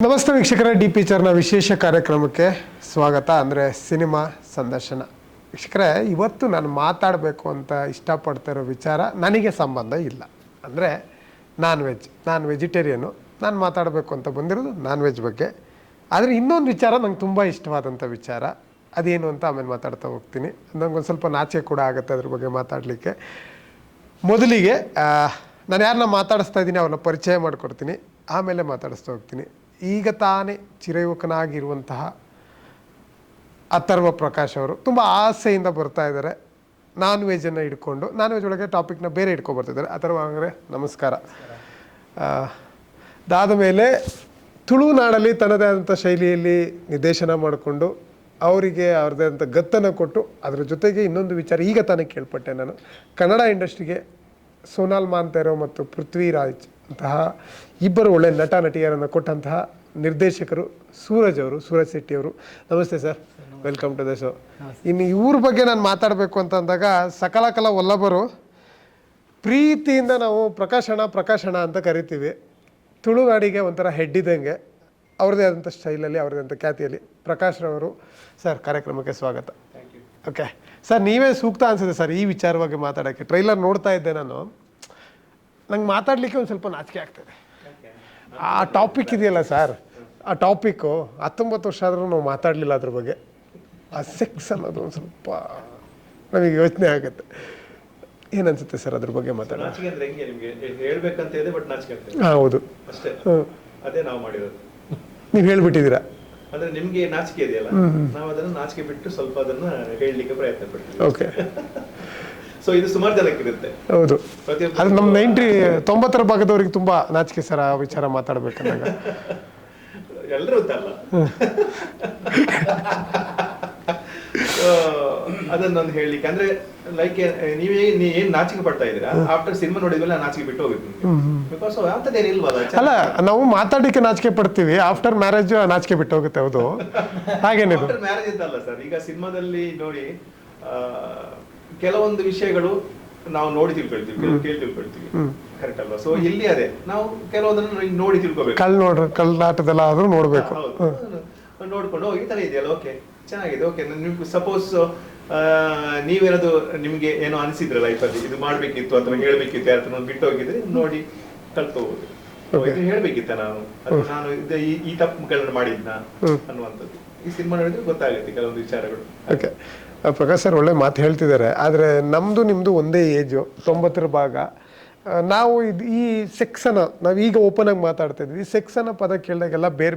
ನಮಸ್ತೆ ವೀಕ್ಷಕರೇ, ಡಿ ಪಿಕ್ಚರ್ನ ವಿಶೇಷ ಕಾರ್ಯಕ್ರಮಕ್ಕೆ ಸ್ವಾಗತ. ಅಂದರೆ ಸಿನಿಮಾ ಸಂದರ್ಶನ. ವೀಕ್ಷಕರೇ, ಇವತ್ತು ನಾನು ಮಾತಾಡಬೇಕು ಅಂತ ಇಷ್ಟಪಡ್ತಾ ಇರೋ ವಿಚಾರ ನನಗೆ ಸಂಬಂಧ ಇಲ್ಲ. ಅಂದರೆ ನಾನು ವೆಜಿಟೇರಿಯನು. ನಾನು ಮಾತಾಡಬೇಕು ಅಂತ ಬಂದಿರೋದು ನಾನ್ ವೆಜ್ ಬಗ್ಗೆ. ಆದರೆ ಇನ್ನೊಂದು ವಿಚಾರ ನಂಗೆ ತುಂಬ ಇಷ್ಟವಾದಂಥ ವಿಚಾರ. ಅದೇನು ಅಂತ ಆಮೇಲೆ ಮಾತಾಡ್ತಾ ಹೋಗ್ತೀನಿ. ನನಗೊಂದು ಸ್ವಲ್ಪ ನಾಚಿಕೆ ಕೂಡ ಆಗುತ್ತೆ ಅದ್ರ ಬಗ್ಗೆ ಮಾತಾಡಲಿಕ್ಕೆ. ಮೊದಲಿಗೆ ನಾನು ಯಾರನ್ನ ಮಾತಾಡಿಸ್ತಾ ಇದ್ದೀನಿ ಅವ್ರನ್ನ ಪರಿಚಯ ಮಾಡಿಕೊಡ್ತೀನಿ, ಆಮೇಲೆ ಮಾತಾಡಿಸ್ತಾ ಹೋಗ್ತೀನಿ. ಈಗ ತಾನೇ ಚಿರಯುವಕನಾಗಿರುವಂತಹ ಅಥರ್ವ ಪ್ರಕಾಶ್ ಅವರು ತುಂಬ ಆಸೆಯಿಂದ ಬರ್ತಾ ಇದ್ದಾರೆ. ನಾನ್ ವೆಜ್ಜನ್ನು ಇಟ್ಕೊಂಡು, ನಾನ್ ವೆಜ್ ಒಳಗೆ ಟಾಪಿಕ್ನ ಬೇರೆ ಇಟ್ಕೊಬರ್ತಿದ್ದಾರೆ. ಅಥರ್ವ ಅವರೇ ನಮಸ್ಕಾರ. ಅದಾದ ಮೇಲೆ ತುಳುನಾಡಲ್ಲಿ ತನ್ನದೇ ಆದಂಥ ಶೈಲಿಯಲ್ಲಿ ನಿರ್ದೇಶನ ಮಾಡಿಕೊಂಡು ಅವರಿಗೆ ಅವ್ರದ್ದೇ ಆದಂಥ ಗತ್ತನ್ನು ಕೊಟ್ಟು, ಅದರ ಜೊತೆಗೆ ಇನ್ನೊಂದು ವಿಚಾರ ಈಗ ತಾನೇ ಕೇಳ್ಪಟ್ಟೆ ನಾನು, ಕನ್ನಡ ಇಂಡಸ್ಟ್ರಿಗೆ ಸೋನಾಲ್ ಮಾಂತೇರೋ ಮತ್ತು ಪೃಥ್ವಿರಾಜ್ ಅಂತಹ ಇಬ್ಬರು ಒಳ್ಳೆ ನಟ ನಟಿಯರನ್ನು ಕೊಟ್ಟಂತಹ ನಿರ್ದೇಶಕರು ಸೂರಜ್ ಶೆಟ್ಟಿ ಅವರು. ನಮಸ್ತೆ sir, welcome to the show. ಇನ್ನು ಇವ್ರ ಬಗ್ಗೆ ನಾನು ಮಾತಾಡಬೇಕು ಅಂತ ಅಂದಾಗ ಸಕಲಕಲ ವಲ್ಲಭರು ಪ್ರೀತಿಯಿಂದ ನಾವು ಪ್ರಕಾಶಣ ಅಂತ ಕರಿತೀವಿ. ತುಳುನಾಡಿಗೆ ಒಂಥರ ಹೆಡ್ ಇದ್ದಂಗೆ, ಅವ್ರದ್ದೇ ಆದಂಥ ಸ್ಟೈಲಲ್ಲಿ, ಅವ್ರದ್ದೇ ಆದಂಥ ಖ್ಯಾತಿಯಲ್ಲಿ ಪ್ರಕಾಶ್ರವರು. ಸರ್, ಕಾರ್ಯಕ್ರಮಕ್ಕೆ ಸ್ವಾಗತ. ಓಕೆ ಸರ್, ನೀವೇ ಸೂಕ್ತ ಅನಿಸುತ್ತೆ ಸರ್ ಈ ವಿಚಾರವಾಗಿ ಮಾತಾಡೋಕ್ಕೆ. ಟ್ರೈಲರ್ ನೋಡ್ತಾ ಇದ್ದೆ ನಾನು, ನಂಗೆ ಮಾತಾಡಲಿಕ್ಕೆ ಒಂದು ಸ್ವಲ್ಪ ನಾಚಿಕೆ ಆಗ್ತದೆ. ಆ ಟಾಪಿಕ್ ಇದೆಯಲ್ಲ ಸರ್, ಆ ಟಾಪಿಕ್ಕು 19 ವರ್ಷ ಆದರೂ ನಾವು ಮಾತಾಡಲಿಲ್ಲ ಅದ್ರ ಬಗ್ಗೆ. ಆ ಸೆಕ್ಸ್ ಅನ್ನೋದು ಒಂದು ಸ್ವಲ್ಪ ನಮಗೆ ಯೋಚನೆ ಆಗುತ್ತೆ. ಏನನ್ಸುತ್ತೆ ಸರ್ ಅದ್ರ ಬಗ್ಗೆ ಮಾತಾಡೋದು? ಹೌದು, ಅದೇ ನಾವು ಮಾಡಿರೋದು. ನೀವು ಹೇಳ್ಬಿಟ್ಟಿದ್ದೀರಾ. ಅಂದ್ರೆ ನಿಮ್ಗೆ ನಾಚಿಕೆ ಇದೆಯಲ್ಲ, ನಾವು ಅದನ್ನ ನಾಚಿಕೆ ಬಿಟ್ಟು ಸ್ವಲ್ಪ ಅದನ್ನ ಹೇಳಲಿಕ್ಕೆ ಪ್ರಯತ್ನ ಪಡ್ತೀವಿ. ಓಕೆ. ಸೊ ಇದು ಸುಮಾರು ಜನಕ್ಕೆ ಇರುತ್ತೆ. ಹೌದು, ಅದು ನಮ್ಮ 90% ಭಾಗದವ್ರಿಗೆ ತುಂಬಾ ನಾಚಿಕೆ ಸರ್ ಆ ವಿಚಾರ ಮಾತಾಡ್ಬೇಕಂದಾಗ. ಎಲ್ಲರೂ ಅಂತಲ್ಲ, ಅದನ್ನೊಂದು ಹೇಳಲಿಕ್ಕೆ ಅಂದ್ರೆ ಲೈಕ್ ನೀವೇ ಏನ್ ನಾಚಿಕೆ ಪಡ್ತಾ ಇದೀರಾ, ಆಫ್ಟರ್ ಸಿನಿಮಾ ನೋಡಿದ್ಮೇಲೆ ನಾಚಿಕೆ ಬಿಟ್ಟು ಹೋಗಿತ್ತು. ಬಿಕಾಸ್ ಅಂತದೇನಿಲ್ವಲ್ಲ. ಅಲ್ಲ, ನಾವು ಮಾತಾಡಲಿಕ್ಕೆ ನಾಚಿಕೆ ಪಡ್ತೀವಿ, ಆಫ್ಟರ್ ಮ್ಯಾರೇಜ್ ನಾಚಿಕೆ ಬಿಟ್ಟು ಹೋಗುತ್ತೆ. ಹೌದು, ಹಾಗೇನಿದೆ. ಆಫ್ಟರ್ ಮ್ಯಾರೇಜ್ ಅಂತಲ್ಲ ಸರ್, ಈಗ ಸಿನಿಮಾದಲ್ಲಿ ನೋಡಿ ಕೆಲವೊಂದು ವಿಷಯಗಳು ನಾವು ನೋಡಿ ತಿಳ್ಕೊಳ್ತೀವಿ, ಕೇಳಿ ತಿಳ್ಕೊಳ್ತೀವಿ, ಕರೆಕ್ಟ್ ಅಲ್ವಾ? ಸೊ ಇಲ್ಲಿ ಅದೇ ನಾವು ಕೆಲವೊಂದನ್ನು ನೋಡಿ ತಿಳ್ಕೊಬೇಕು. ಕಳ್ಳಾಟದಲ್ಲ ಆದ್ರೂ ನೋಡ್ಬೇಕು. ನೋಡ್ಕೊಂಡು ಈ ತರ ಇದೆಯಲ್ಲ, ಓಕೆ ಚೆನ್ನಾಗಿದೆ, ಓಕೆ ನಿಮ್ಗೆ ಸಪೋಸ್ ನೀವೇನಾದ್ರು ನಿಮ್ಗೆ ಏನೋ ಅನಿಸಿದ್ರೆ ಲೈಫಲ್ಲಿ ಇದು ಮಾಡ್ಬೇಕಿತ್ತು ಅಥವಾ ಹೇಳ್ಬೇಕಿತ್ತು, ಯಾರತ್ರ ಬಿಟ್ಟು ಹೋಗಿದ್ರೆ ನೋಡಿ ಕಲ್ತ್ಕೋಬಹುದು. ಇದು ಹೇಳ್ಬೇಕಿತ್ತ ನಾನು ಈ ತಪ್ಪುಗಳನ್ನ ಮಾಡಿದ್ನ ಅನ್ನುವಂಥದ್ದು ಈ ಸಿನಿಮಾ ನೋಡಿದ್ರೆ ಗೊತ್ತಾಗುತ್ತೆ ಕೆಲವೊಂದು ವಿಚಾರಗಳು. ಓಕೆ, ಪ್ರಕಾಶ್ ಸರ್ ಒಳ್ಳೆ ಮಾತು ಹೇಳ್ತಿದ್ದಾರೆ. ಆದರೆ ನಮ್ಮದು ನಿಮ್ಮದು ಒಂದೇ ಏಜು, 90ರ ಭಾಗ. ನಾವು ಈ ಸೆಕ್ಸನ್ನು ನಾವು ಈಗ ಓಪನ್ ಆಗಿ ಮಾತಾಡ್ತಾ ಇದ್ವಿ. ಈ ಸೆಕ್ಸನ್ನು ಪದ ಕೇಳಿದಾಗೆಲ್ಲ ಬೇರೆ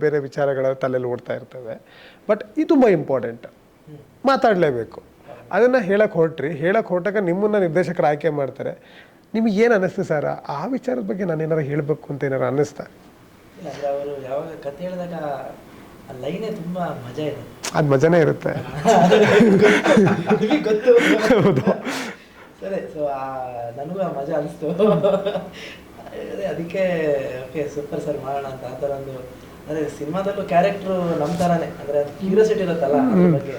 ಬೇರೆ ವಿಚಾರಗಳ ತಲೆಯಲ್ಲಿ ಓಡ್ತಾ ಇರ್ತವೆ. ಬಟ್ ಇದು ತುಂಬ ಇಂಪಾರ್ಟೆಂಟ್, ಮಾತಾಡಲೇಬೇಕು. ಅದನ್ನು ಹೇಳಕ್ಕೆ ಹೊರಟಾಗ ನಿಮ್ಮನ್ನು ನಿರ್ದೇಶಕರು ಆಯ್ಕೆ ಮಾಡ್ತಾರೆ. ನಿಮಗೆ ಏನು ಅನ್ನಿಸ್ತು ಸರ್ ಆ ವಿಚಾರದ ಬಗ್ಗೆ? ನಾನು ಏನಾರು ಹೇಳಬೇಕು ಅಂತ ಏನಾರು ಅನ್ನಿಸ್ತಾ? ಅವರು ಯಾವಾಗ ಕತೆ ಹೇಳಿದಾಗ ಲೈನೇ ತುಂಬಾ ಮಜಾ ಇದೆ. ಅದು ಮಜಾನೇ ಇರುತ್ತೆ. ಗೊತ್ತು. ಹೌದು ಸರಿ, ಸೊ ನನಗೂ ಆ ಮಜಾ ಅನಿಸ್ತು. ಅದಕ್ಕೆ ಓಕೆ ಸೂಪರ್ ಸರ್ ಮಾಡೋಣ ಅಂತ. ಆ ಥರ ಒಂದು ಅಂದರೆ ಸಿನಿಮಾದಲ್ಲೂ ಕ್ಯಾರೆಕ್ಟ್ರು ನಮ್ಮ ಥರನೇ, ಅಂದರೆ ಅದು ಕ್ಯೂರಿಯಾಸಿಟಿ ಇರುತ್ತಲ್ಲ ಅದ್ರ ಬಗ್ಗೆ.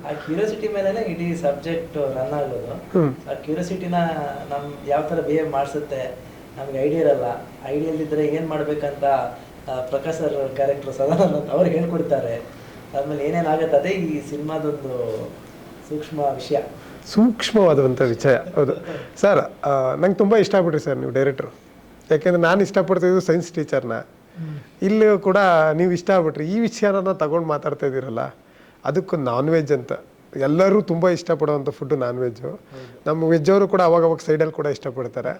ಆ ಕ್ಯೂರಿಯಾಸಿಟಿ ಮೇಲೆನೆ ಇಡೀ ಸಬ್ಜೆಕ್ಟ್ ರನ್ ಆಗೋದು. ಆ ಕ್ಯೂರಿಯಾಸಿಟಿನ ನಮ್ಮ ಯಾವ ಥರ ಬಿಹೇವ್ ಮಾಡಿಸುತ್ತೆ, ನಮ್ಗೆ ಐಡಿಯಾ ಇರಲ್ಲ. ಐಡಿಯಾ ಇಲ್ದಿದ್ರೆ ಏನು ಮಾಡ್ಬೇಕಂತ ಪ್ರಕಾಶ್ ಸರ್ ಕ್ಯಾರೆಕ್ಟರ್ ಸದಾನಂದ ಅಂತ ಅವ್ರು ಹೇಳ್ಕೊಡ್ತಾರೆ. ಆದ್ಮೇಲೆ ಏನೇನಾಗುತ್ತೆ ಅದೇ ಈ ಸಿನಿಮಾದೊಂದು ಸೂಕ್ಷ್ಮವಾದಂಥ ವಿಷಯ. ಹೌದು ಸರ್, ನಂಗೆ ತುಂಬ ಇಷ್ಟ ಆಗ್ಬಿಟ್ರಿ ಸರ್ ನೀವು ಡೈರೆಕ್ಟ್ರು. ಯಾಕೆಂದರೆ ನಾನು ಇಷ್ಟಪಡ್ತಿದ್ದು ಸೈನ್ಸ್ ಟೀಚರ್ನ. ಇಲ್ಲಿ ಕೂಡ ನೀವು ಇಷ್ಟ ಆಗ್ಬಿಟ್ರಿ. ಈ ವಿಷಯನ ತಗೊಂಡು ಮಾತಾಡ್ತಾ ಇದ್ದೀರಲ್ಲ, ಅದಕ್ಕೂ ನಾನ್ ವೆಜ್ ಅಂತ ಎಲ್ಲರೂ ತುಂಬ ಇಷ್ಟಪಡುವಂಥ ಫುಡ್ಡು ನಾನ್ ವೆಜ್ಜು. ನಮ್ಮ ವೆಜ್ಜವರು ಕೂಡ ಅವಾಗವಾಗ ಸೈಡಲ್ಲಿ ಕೂಡ ಇಷ್ಟಪಡ್ತಾರೆ.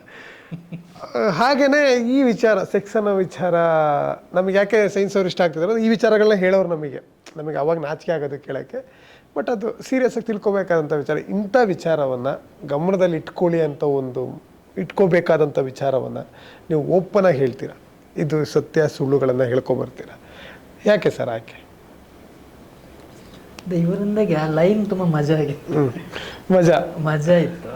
ಹಾಗೆಯೇ ಈ ವಿಚಾರ, ಸೆಕ್ಸ್ ಅನ್ನೋ ವಿಚಾರ ನಮಗೆ ಯಾಕೆ ಸೈನ್ಸ್ ಅವ್ರು ಇಷ್ಟ ಆಗ್ತಿದ್ದಾರೆ, ಈ ವಿಚಾರಗಳನ್ನ ಹೇಳೋರು ನಮಗೆ ಅವಾಗ ನಾಚಿಕೆ ಆಗೋದು ಕೇಳೋಕ್ಕೆ. ಬಟ್ ಅದು ಸೀರಿಯಸ್ ಆಗಿ ತಿಳ್ಕೊಬೇಕಾದಂಥ ವಿಚಾರ. ಇಂಥ ವಿಚಾರವನ್ನು ಗಮನದಲ್ಲಿ ಇಟ್ಕೋಬೇಕಾದಂಥ ವಿಚಾರವನ್ನು ನೀವು ಓಪನ್ ಆಗಿ ಹೇಳ್ತೀರಾ. ಇದು ಸತ್ಯ ಸುಳ್ಳುಗಳನ್ನು ಹೇಳ್ಕೊಬರ್ತೀರಾ. ಯಾಕೆ ಸರ್ ಆಕೆ? ಇವರಿಂದಾಗೆ ಆ ಲೈನ್ ತುಂಬ ಮಜಾ ಆಗಿತ್ತು. ಮಜಾ ಇತ್ತು.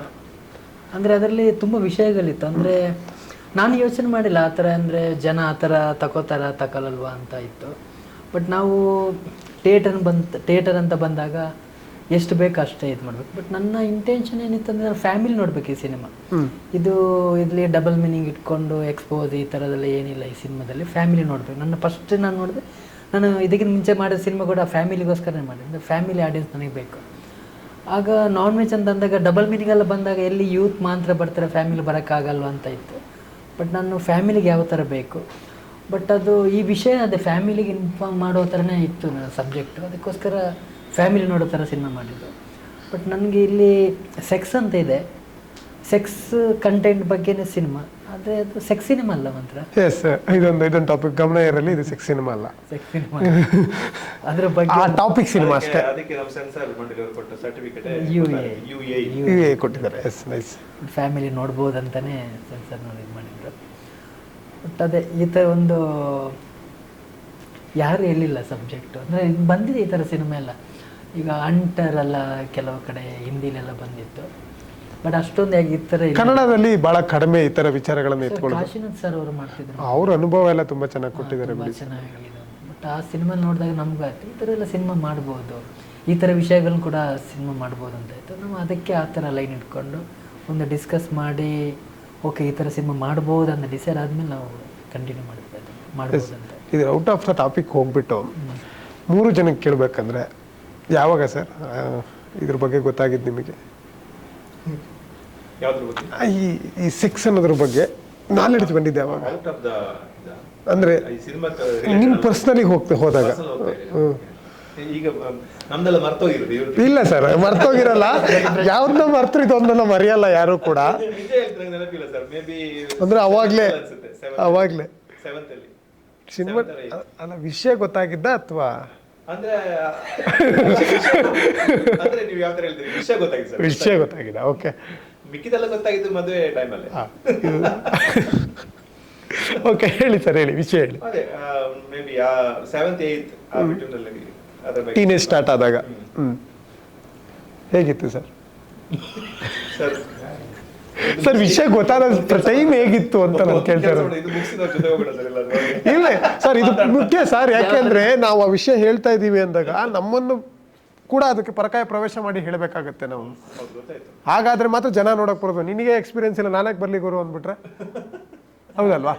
ಅಂದರೆ ಅದರಲ್ಲಿ ತುಂಬ ವಿಷಯಗಳಿತ್ತು. ಅಂದರೆ ನಾನು ಯೋಚನೆ ಮಾಡಿಲ್ಲ ಆ ಥರ, ಅಂದರೆ ಜನ ಆ ಥರ ತಗೊಳ್ಳಲ್ವಾ ಅಂತ ಇತ್ತು. ಬಟ್ ನಾವು ಥಿಯೇಟರ್ ಅಂತ ಬಂದಾಗ ಎಷ್ಟು ಬೇಕು ಅಷ್ಟೇ ಇದು ಮಾಡಬೇಕು. ಬಟ್ ನನ್ನ ಇಂಟೆನ್ಷನ್ ಏನಿತ್ತಂದರೆ ನಾನು ಫ್ಯಾಮಿಲಿ ನೋಡ್ಬೇಕು ಈ ಸಿನಿಮಾ. ಇದು ಇಲ್ಲಿ ಡಬಲ್ ಮೀನಿಂಗ್ ಇಟ್ಕೊಂಡು ಎಕ್ಸ್ಪೋಸ್ ಈ ಥರದೆಲ್ಲ ಏನಿಲ್ಲ ಈ ಸಿನಿಮಾದಲ್ಲಿ. ಫ್ಯಾಮಿಲಿ ನೋಡಬೇಕು. ನಾನು ನೋಡಿದೆ, ನಾನು ಇದಕ್ಕಿಂತ ಮುಂಚೆ ಮಾಡಿದ ಸಿನಿಮಾ ಕೂಡ ಫ್ಯಾಮಿಲಿಗೋಸ್ಕರನೇ ಮಾಡಿದೆ. ಫ್ಯಾಮಿಲಿ ಆಡಿಯನ್ಸ್ ನನಗೆ ಬೇಕು. ಆಗ ನಾನ್ ವೆಜ್ ಅಂತ ಅಂದಾಗ ಡಬಲ್ ಮೀನಿಂಗ್ ಎಲ್ಲ ಬಂದಾಗ ಎಲ್ಲಿ ಯೂತ್ ಮಾತ್ರ ಬರ್ತಾರೆ, ಫ್ಯಾಮಿಲಿ ಬರೋಕ್ಕಾಗಲ್ವ ಅಂತ ಇತ್ತು. ಬಟ್ ನಾನು ಫ್ಯಾಮಿಲಿಗೆ ಯಾವ ಥರ ಬೇಕು, ಬಟ್ ಅದು ಈ ವಿಷಯ ಅದೇ ಫ್ಯಾಮಿಲಿಗೆ ಇನ್ಫಾರ್ಮ್ ಮಾಡೋ ಥರನೇ ಇತ್ತು ನನ್ನ ಸಬ್ಜೆಕ್ಟು. ಅದಕ್ಕೋಸ್ಕರ ಫ್ಯಾಮಿಲಿ ನೋಡೋ ಥರ ಸಿನಿಮಾ ಮಾಡಿದ್ದು. ಬಟ್ ನನಗೆ ಇಲ್ಲಿ ಸೆಕ್ಸ್ ಅಂತ ಇದೆ, ಸೆಕ್ಸ್ ಕಂಟೆಂಟ್ ಬಗ್ಗೆನೇ ಸಿನಿಮಾ, ಆದರೆ ಅದು ಸೆಕ್ಸ್ ಸಿನಿಮಾ ಅಲ್ಲ ಮಾತ್ರ. ಎಸ್, ಇದೊಂದು ಟಾಪಿಕ್ ಗಮನ ಇರಲಿ, ಇದು ಸೆಕ್ಸ್ ಸಿನಿಮಾ ಅಲ್ಲ, ಸೆಕ್ಸ್ ಸಿನಿಮಾ ಅದ್ರ ಬಗ್ಗೆ ಆ ಟಾಪಿಕ್ ಸಿನಿಮಾ ಅಷ್ಟೇ. ಅದಕ್ಕೆ ನಮ್ಮ ಸೆನ್ಸಾರ್ ಮಂಡಳಿಯವರು ಕೊಟ್ಟ ಸರ್ಟಿಫಿಕೇಟ್ UA ಕೊಟ್ಟಿದ್ದಾರೆ. Yes, nice. ಫ್ಯಾಮಿಲಿ ನೋಡ್ಬೋದಂತಲೇ ಸೆನ್ಸರ್ ನೋಡಿ ಇದು ಮಾಡಿದ್ರು. ಬಟ್ ಅದೇ ಈ ಥರ ಒಂದು ಯಾರು ಹೇಳಿಲ್ಲ ಸಬ್ಜೆಕ್ಟು, ಅಂದರೆ ಬಂದಿದೆ ಈ ಥರ ಸಿನಿಮಾ ಎಲ್ಲ. ಈಗ ಅಂಟರೆಲ್ಲ ಕೆಲವು ಕಡೆ ಹಿಂದಿಲೆಲ್ಲ ಬಂದಿತ್ತು, ಬಟ್ ಅಷ್ಟೊಂದು ಹೇಗೆ ಈ ಥರ ಕನ್ನಡದಲ್ಲಿ ಬಹಳ ಕಡಿಮೆ ಈ ಥರ ವಿಚಾರಗಳನ್ನು ಎತ್ಕೊಳ್ಳೋದು. ಕಾಶಿನಾಥ್ ಸರ್ ಅವರು ಮಾಡ್ತಿದ್ರು, ಅವ್ರ ಅನುಭವ ಎಲ್ಲ ತುಂಬ ಚೆನ್ನಾಗಿ ಕೊಟ್ಟಿದ್ದಾರೆ. ತುಂಬ ಚೆನ್ನಾಗಿದೆ. ಬಟ್ ಆ ಸಿನಿಮಾ ನೋಡಿದಾಗ ನಮ್ಗೆ ಆಯ್ತು ಈ ಥರ ಎಲ್ಲ ಸಿನಿಮಾ ಮಾಡ್ಬೋದು, ಈ ಥರ ವಿಷಯಗಳನ್ನ ಕೂಡ ಸಿನಿಮಾ ಮಾಡ್ಬೋದು ಅಂತ ಆಯಿತು. ನಾವು ಅದಕ್ಕೆ ಆ ಥರ ಲೈನ್ ಇಟ್ಕೊಂಡು ಒಂದು ಡಿಸ್ಕಸ್ ಮಾಡಿ ಓಕೆ ಈ ಥರ ಸಿನಿಮಾ ಮಾಡ್ಬೋದು ಅಂತ ಡಿಸೈಡ್ ಆದಮೇಲೆ ನಾವು ಕಂಟಿನ್ಯೂ ಮಾಡ್ಬೋದು ಅಂತ. ಇದು ಔಟ್ ಆಫ್ ದ ಟಾಪಿಕ್ ಹೋಗ್ಬಿಟ್ಟು 3 ಜನಕ್ಕೆ ಕೇಳಬೇಕಂದ್ರೆ ಯಾವಾಗ ಸರ್ ಇದ್ರ ಬಗ್ಗೆ ಗೊತ್ತಾಗಿದ್ದು ನಿಮಗೆ? ಯಾವ್ದ್ರ ಬಗ್ಗೆ? ಈ ಸೆಕ್ಸ್ ಅನ್ನೋದ್ರ ಬಗ್ಗೆ ನಾಲೆಡ್ಜ್ ಬಂದಿದೆ ಯಾವಾಗ? ಔಟ್ ಆಫ್ ದ ಅಂದ್ರೆ ಈ ಸಿನಿಮಾ ನಿಮ್ ಪರ್ಸನಲಿ ಹೋದಾಗ? ಈಗ ನಮ್ದೆಲ್ಲ ಮರ್ತೋಗಿರೋದು ಇವ್ರದ್ದು. ಇಲ್ಲ ಸರ್, ಮರ್ತೋಗಿರಲ್ಲ. ಯಾವ್ದನ್ನ ಮರ್ತರು ಇದೊಂದನ್ನ ಮರೆಯಲ್ಲ ಯಾರು ಕೂಡ. ನಿಜ ಹೇಳ್ತಾರೆ, ನೆನಪಿಲ್ಲ ಸರ್. ಮೇ ಬಿ ಅಂದ್ರೆ ಅವಾಗ್ಲೇ 7th ಅಲ್ಲಿ ಸಿನಿಮಾ ಅಲ್ಲ ವಿಷಯ ಗೊತ್ತಾಗಿದ್ದ ಅಥವಾ ಅಂದ್ರೆ ಅಂದ್ರೆ ನೀವು ಯಾವ ತರ ಹೇಳ್ತೀರಿ? ವಿಷಯ ಗೊತ್ತಾಗಿದೆ ಸರ್. ವಿಷಯ ಗೊತ್ತಾಗಿದೆ, ಓಕೆ. ಮಿಕ್ಕಿದೆಲ್ಲ ಗೊತ್ತಾಗಿದ್ದು ಮದುವೆ ಟೈಮಲ್ಲಿ. ಓಕೆ, ಹೇಳಿ ಸರ್, ಹೇಳಿ, ವಿಷಯ ಹೇಳಿ. ಅದೇ ಮೇ ಬಿ 7th 8th ಆ ಬಿಟ್ವೀನಲ್ಲಿ ಅದರ ಬಗ್ಗೆ ಟೀನೇಜ್ ಸ್ಟಾರ್ಟ್ ಆದಾಗ. ಹೇಗಿತ್ತು ಸರ್? ಸರ್ ವಿಷಯ ಗೊತ್ತಾದ ಟೈಮ್ ಹೇಗಿತ್ತು ಅಂತ ನಾನು ಕೇಳ್ತಾ ಇರೋದು. ಇದು ಮುಗಿಸಿದವ್ರ ಜೊತೆ ಹೋಗೋಣ ಸರ್ ಎಲ್ಲ. ಇಲ್ಲ ಸರ್, ಇದು ಮುಖ್ಯ ಸರ್. ಯಾಕೆಂದ್ರೆ ನಾವು ಆ ವಿಷಯ ಹೇಳ್ತಾ ಇದೀವಿ ಅಂದಾಗ ನಮ್ಮನ್ನು ಕೂಡ ಅದಕ್ಕೆ ಪರಕಾಯ ಪ್ರವೇಶ ಮಾಡಿ ಹೇಳಬೇಕಾಗತ್ತೆ ನಾವು. ಹಾಗಾದ್ರೆ ಮಾತ್ರ ಜನ ನೋಡಕ್ ಬರೋದು. ನಿನಗೆ ಎಕ್ಸ್ಪೀರಿಯನ್ಸ್ ಇಲ್ಲ, ನಾನಕ್ಕೆ ಬರ್ಲಿ ಗುರು ಅಂದ್ಬಿಟ್ರೆ ಹೌದಲ್ವಾ?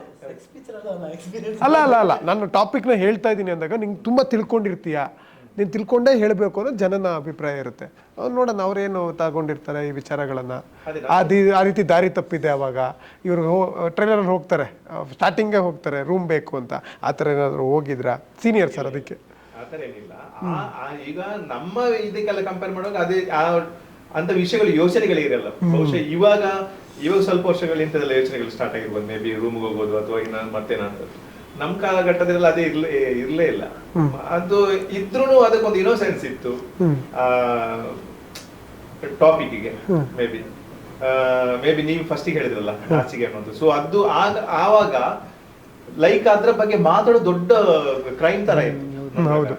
ಅಲ್ಲ ಅಲ್ಲ ಅಲ್ಲ, ನಾನು ಟಾಪಿಕ್ನ ಹೇಳ್ತಾ ಇದ್ದೀನಿ ಅಂದಾಗ ನಿಂಗೆ ತುಂಬ ತಿಳ್ಕೊಂಡಿರ್ತೀಯ, ನೀನು ತಿಳ್ಕೊಂಡೇ ಹೇಳಬೇಕು ಅನ್ನೋ ಜನನ ಅಭಿಪ್ರಾಯ ಇರುತ್ತೆ. ನೋಡೋಣ ಅವ್ರೇನು ತಗೊಂಡಿರ್ತಾರೆ ಈ ವಿಚಾರಗಳನ್ನು. ಆ ರೀತಿ ದಾರಿ ತಪ್ಪಿದೆ ಅವಾಗ ಇವರು ಟ್ರೈಲರಲ್ಲಿ ಹೋಗ್ತಾರೆ, ಸ್ಟಾರ್ಟಿಂಗೇ ಹೋಗ್ತಾರೆ ರೂಮ್ ಬೇಕು ಅಂತ. ಆ ಥರ ಏನಾದರೂ ಹೋಗಿದ್ರಾ ಸೀನಿಯರ್ ಸರ್? ಅದಕ್ಕೆ ಆ ಥರ ಏನಿಲ್ಲ. ಈಗ ನಮ್ಮ ಇದಕ್ಕೆಲ್ಲ ಕಂಪೇರ್ ಮಾಡುವಾಗ ಅದೇ ಅಂತ ವಿಷಯಗಳು ಯೋಚನೆಗಳಿರಲ್ಲ. ಬಹುಶಃ ಇವಾಗ ಸ್ವಲ್ಪ ವರ್ಷಗಳು ಇಂಥದ್ದೆಲ್ಲ ಯೋಚನೆಗಳು ಸ್ಟಾರ್ಟ್ ಆಗಿರ್ಬೋದು. ಮೇ ಬಿ ರೂಮ್ಗೆ ಹೋಗೋದು ಅಥವಾ ಇನ್ನ ಮತ್ತೇನಾದ್ರು. ನಮ್ಮ ಕಾಲಘಟ್ಟದಲ್ಲಿ ಅದೇ ಇರ್ಲೇ ಇಲ್ಲ. ಅದು ಇದ್ರೂ ಅದಕ್ಕೊಂದು ಇನ್ನೋಸೆನ್ಸ್ ಇತ್ತು ಟಾಪಿಕ್ಗೆ. ಮೇ ಬಿ ನೀವು ಫಸ್ಟಿಗೆ ಹೇಳಿದ್ರಲ್ಲ ನಾಚಿಗೆ ಅನ್ನೋದು. ಸೊ ಅದು ಆವಾಗ ಲೈಕ್ ಅದ್ರ ಬಗ್ಗೆ ಮಾತಾಡೋ ದೊಡ್ಡ ಕ್ರೈಮ್ ತರ ಇತ್ತು.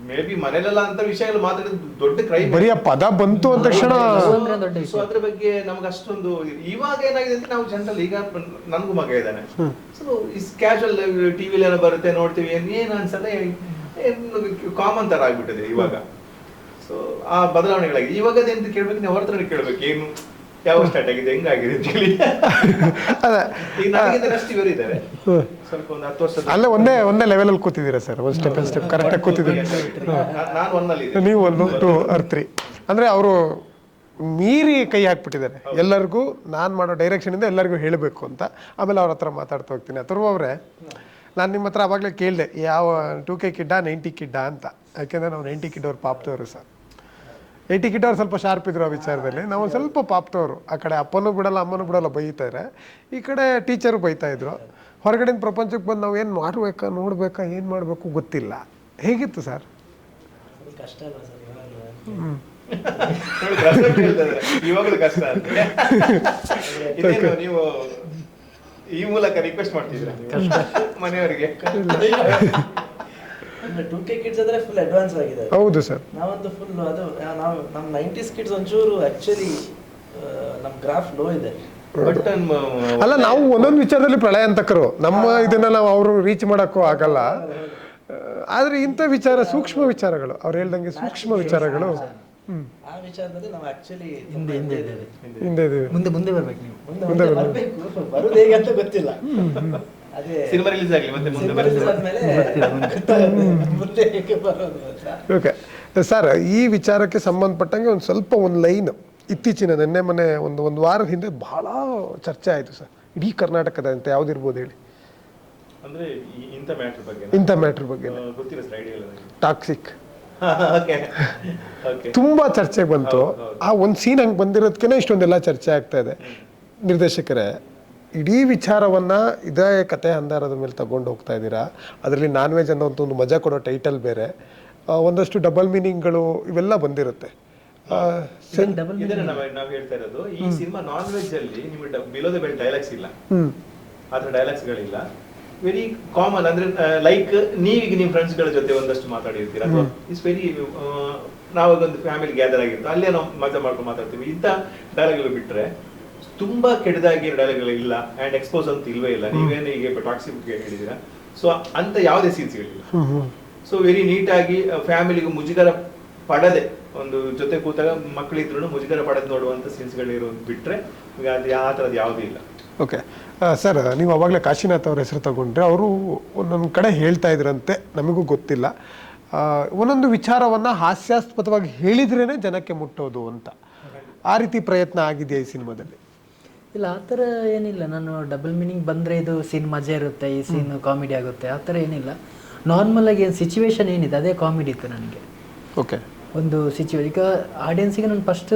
ಮೇ ಬಿ ಮನೇಲೆಲ್ಲ ಅಂತ ವಿಷಯಗಳು ಮಾತಾಡಿದ ದೊಡ್ಡ ಕ್ರೈಮ್. ಬರೀ ಆ ಪದ ಬಂತು ಅಂದ ತಕ್ಷಣ ಸೊ ಅದ್ರ ಬಗ್ಗೆ ನಮ್ಗೆ ಅಷ್ಟೊಂದು. ಇವಾಗ ಏನಾಗಿದೆ ಅಂತ ನಾವು ಜನರಲ್, ಈಗ ನನ್ಗೂ ಮಗ ಇದ್ದಾನೆ, ಸೊ ಇಸ್ ಕ್ಯಾಶುವಲ್ ಟಿವಿಲಿ ಏನೋ ಬರುತ್ತೆ ನೋಡ್ತೀವಿ, ಏನು ಅನ್ಸಲ್ಲ, ಕಾಮನ್ ತರ ಆಗ್ಬಿಟ್ಟಿದೆ ಇವಾಗ. ಸೊ ಆ ಬದಲಾವಣೆಗಳಾಗಿದೆ. ಇವಾಗ ಅದೇಂತ ಕೇಳ್ಬೇಕು, ನೀವು ಅವ್ರ ಹತ್ರ ಕೇಳ್ಬೇಕು, ಏನು ಯಾವ ಸ್ಟಾರ್ಟ್ ಆಗಿದೆ, ಹೆಂಗಾಗಿದೆ ಅಂತ ಹೇಳಿ. ಈಗ ನನಗಿಂತ ಅಷ್ಟು ಇವರು ಇದ್ದಾರೆ, ಸ್ವಲ್ಪ ಒಂದು 10 ವರ್ಷ ಅಲ್ಲೇ ಒಂದೇ ಲೆವೆಲ್ ಅಲ್ಲಿ ಕೂತಿದ್ದೀರಾ ಸರ್? ಒಂದು ಸ್ಟೆಪ್ ಕರೆಕ್ಟ್ ಆಗಿ ಕೂತಿದ್ದೀರಿ. ನಾನು 1 ಅಲ್ಲಿ ನೀವು 1, 2 or 3 ಅಂದ್ರೆ ಅವರು ಮೀರಿ ಕೈ ಹಾಕ್ಬಿಟ್ಟಿದ್ದಾರೆ ಎಲ್ಲರಿಗೂ. ನಾನು ಮಾಡೋ ಡೈರೆಕ್ಷನ್ ಇಂದ ಎಲ್ಲರಿಗೂ ಹೇಳಬೇಕು ಅಂತ. ಆಮೇಲೆ ಅವ್ರ ಹತ್ರ ಮಾತಾಡ್ತಾ ಹೋಗ್ತೀನಿ. ಅಥರ್ವ ಅವರೇ, ನಾನು ನಿಮ್ಮ ಹತ್ರ ಅವಾಗಲೇ ಕೇಳಿದೆ ಯಾವ 2K ಕಿಡ್ಡಾ 90 ಕಿಡ್ಡಾ ಅಂತ. ಯಾಕೆಂದರೆ ನಾವು 90 ಕಿಡ್ ಅವ್ರು ಪಾಪ್ತವರು ಸರ್. 80 ಕಿಡ್ ಅವ್ರು ಸ್ವಲ್ಪ ಶಾರ್ಪ್ ಇದ್ರು ಆ ವಿಚಾರದಲ್ಲಿ. ನಾವು ಸ್ವಲ್ಪ ಪಾಪ್ತವರು. ಆ ಕಡೆ ಅಪ್ಪನೂ ಬಿಡಲ್ಲ ಅಮ್ಮನೂ ಬಿಡಲ್ಲ ಬೈತಾರೆ, ಈ ಕಡೆ ಟೀಚರು ಬೈತಾ ಇದ್ರು. ಹೊರಗಡೆಯಿಂದ ಪ್ರಪಂಚಕ್ಕೆ ಬಂದು ನಾವು ಏನು ಮಾಡ್ಬೇಕಾ ನೋಡ್ಬೇಕಾ ಏನು ಮಾಡಬೇಕು ಗೊತ್ತಿಲ್ಲ. ಹೇಗಿತ್ತು ಸರ್? ಕಷ್ಟ ಅಲ್ಲ ಸರ್ ಇವಾಗಲೂ ಕಷ್ಟ. ನೀವು ಈ ಮೂಲಕ ರಿಕ್ವೆಸ್ಟ್ ಮಾಡ್ತಿದ್ದೀರಾ ಮನೆಯವರಿಗೆ? 2K ಕಿಡ್ಸ್ ಅಂದ್ರೆ ಫುಲ್ ಅಡ್ವಾನ್ಸ್ ಆಗಿದೆ. ಹೌದು ಸರ್. ನಾವಂತೂ ಫುಲ್ ಅದು ನಾವು ನಮ್ಮ 90s ಕಿಡ್ಸ್ ಒಂಚೂರು ಆಕ್ಚುಲಿ ನಮ್ಮ ಗ್ರಾಫ್ ಲೋ ಇದೆ. ಅಲ್ಲ, ನಾವು ಒಂದೊಂದು ವಿಚಾರದಲ್ಲಿ ಪ್ರಳಯಾಂತಕರು. ನಮ್ಮ ಇದನ್ನ ನಾವು ಅವರು ರೀಚ್ ಮಾಡೋಕ್ಕೂ ಆಗಲ್ಲ. ಆದ್ರೆ ಇಂಥ ವಿಚಾರ ಸೂಕ್ಷ್ಮ ವಿಚಾರಗಳು, ಅವ್ರು ಹೇಳ್ದಂಗೆ ಸೂಕ್ಷ್ಮ ವಿಚಾರಗಳು ಆ ವಿಚಾರದಲ್ಲಿ ನಾವು ಆಕ್ಚುಲಿ ಹಿಂದೆ ಹಿಂದೆ ಇದೆ. ಹಿಂದೆ ಇದೀವಿ. ಮುಂದೆ ಮುಂದೆ ಬರ್ಬೇಕು ನೀವು. ಮುಂದೆ ಬರಬೇಕು, ಬರೋದು ಹೇಗೆ ಅಂತ ಗೊತ್ತಿಲ್ಲ. ಅದೇ ಸಿನಿಮಾ ರಿಲೀಸ್ ಆಗಲಿ ಮತ್ತೆ ಮುಂದೆ ಸಿನಿಮಾ release ಆದ್ಮೇಲೆ ಮುಂದೆ ಹೇಗೆ ಬರೋದು ಅಂತ. ಓಕೆ ಸರ್, ಈ ವಿಚಾರಕ್ಕೆ ಸಂಬಂಧಪಟ್ಟಂಗೆ ಒಂದು ಲೈನ್ ಇತ್ತೀಚಿನ ಮೊನ್ನೆ ಒಂದು ವಾರದ ಹಿಂದೆ ಬಹಳ ಚರ್ಚೆ ಆಯಿತು ಸರ್, ಇಡೀ ಕರ್ನಾಟಕದ ಅಂತ ಯಾವ್ದಿರ್ಬೋದು ಹೇಳಿ, ಅಂದ್ರೆ ಇಂಥ ಮ್ಯಾಟರ್ ಬಗ್ಗೆ ಇಂಥ ಮ್ಯಾಟ್ರ್ ಬಗ್ಗೆ ಗೊತ್ತಿಲ್ಲ ಸರ್, ಐಡಿಯಾ ಇಲ್ಲ ನನಗೆ. Toxic okay okay. ತುಂಬಾ ಚರ್ಚೆ ಬಂತು. ಆ ಒಂದು ಸೀನ್ ಹಂಗೆ ಬಂದಿರೋದಕ್ಕೆ ಇಷ್ಟೊಂದೆಲ್ಲ ಚರ್ಚೆ ಆಗ್ತಾ ಇದೆ. ನಿರ್ದೇಶಕರೇ, ಇಡೀ ವಿಚಾರವನ್ನ ಇದೇ ಕತೆ ಹಂದಾರದ ಮೇಲೆ ತಗೊಂಡು ಹೋಗ್ತಾ ಇದ್ದೀರಾ. ಅದರಲ್ಲಿ ನಾನ್ ವೆಜ್ ಅನ್ನೋ ಒಂದು ಮಜಾ ಕೊಡೋ ಟೈಟಲ್ ಬೇರೆ, ಒಂದಷ್ಟು ಡಬಲ್ ಮೀನಿಂಗ್ಗಳು ಇವೆಲ್ಲ ಬಂದಿರುತ್ತೆ. ಇದನ್ನ ನಾವು ಹೇಳ್ತಾ ಇರೋದು, ಈ ಸಿನಿಮಾ ನಾನ್ ವೆಜ್ ಅಲ್ಲಿ ನಿಮಗೆ ಬಿಲೋ ದ ಬೆಲ್ಟ್ ಡೈಲಾಗ್ಸ್ ಇಲ್ಲ, ಆತರ ಡೈಲಾಗ್ಸ್ ಗಳಿಲ್ಲ. ವೆರಿ ಕಾಮನ್, ಅಂದ್ರೆ ಲೈಕ್ ನೀವೀಗ ನಿಮ್ ಫ್ರೆಂಡ್ಸ್ ಗಳ ಜೊತೆ ಒಂದಷ್ಟು ಮಾತಾಡಿರ್ತೀರ, ಅಥವಾ ಇಟ್ಸ್ ವೆರಿ ನಾವಾಗೊಂದು ಫ್ಯಾಮಿಲಿ ಗ್ಯಾದರ್ ಆಗಿರ್ತೀವಿ, ಅಲ್ಲೇ ನಾವು ಮಜಾ ಮಾಡ್ಕೊಂಡು ಮಾತಾಡ್ತೀವಿ. ಇಂಥ ಡೈಲಾಗ್ಗಳು ಬಿಟ್ರೆ ತುಂಬಾ ಕೆಟ್ಟದಾಗಿ ಡೈಲಾಗ್ಗಳು ಇಲ್ಲ, ಅಂಡ್ ಎಕ್ಸ್ಪೋಸ್ ಅಂತ ಇಲ್ವೇ ಇಲ್ಲ. ನೀವೇನು ಈಗ ಟಾಕ್ಸಿಕ್ ಹೇಳಿದೀರಾ, ಸೊ ಅಂತ ಯಾವುದೇ ಸೀನ್ಸ್ಗಳಿಲ್ಲ. ಸೊ ವೆರಿ ನೀಟಾಗಿ ಫ್ಯಾಮಿಲಿಗೂ ಮುಜುಗರ ಪಡದೆ, ಒಂದು ಜೊತೆ ಕೂತಾಗ ಮಕ್ಕಳಿದ್ರು ಮುಜುಗರ ಪಡೆದು ನೋಡುವಂತ ಸೀನ್ಸ್ಗಳಿರೋ ಬಿಟ್ರೆ ಅದು ಆ ಥರದ್ದು ಯಾವುದೂ ಇಲ್ಲ. ಓಕೆ ಸರ್, ನೀವು ಅವಾಗಲೇ ಕಾಶಿನಾಥ್ ಅವ್ರ ಹೆಸರು ತಗೊಂಡ್ರೆ ಅವರು ಒಂದೊಂದು ಕಡೆ ಹೇಳ್ತಾ ಇದ್ರಂತೆ, ನಮಗೂ ಗೊತ್ತಿಲ್ಲ, ಒಂದೊಂದು ವಿಚಾರವನ್ನ ಹಾಸ್ಯಾಸ್ಪದವಾಗಿ ಹೇಳಿದ್ರೇನೆ ಜನಕ್ಕೆ ಮುಟ್ಟೋದು ಅಂತ. ಆ ರೀತಿ ಪ್ರಯತ್ನ ಆಗಿದೆಯಾ ಈ ಸಿನಿಮಾದಲ್ಲಿ? ಇಲ್ಲ, ಆ ಥರ ಏನಿಲ್ಲ. ನಾನು ಡಬಲ್ ಮೀನಿಂಗ್ ಬಂದರೆ ಇದು ಸೀನ್ ಮಜಾ ಇರುತ್ತೆ, ಈ ಸೀನ್ ಕಾಮಿಡಿ ಆಗುತ್ತೆ, ಆ ಥರ ಏನಿಲ್ಲ. ನಾರ್ಮಲಾಗಿ ಏನು ಸಿಚುವೇಶನ್ ಏನಿದೆ ಅದೇ ಕಾಮಿಡಿ ಇತ್ತು ನನಗೆ. ಓಕೆ, ಒಂದು ಸಿಚುವೇಶನ್, ಈಗ ಆಡಿಯನ್ಸಿಗೆ ನಾನು ಫಸ್ಟ್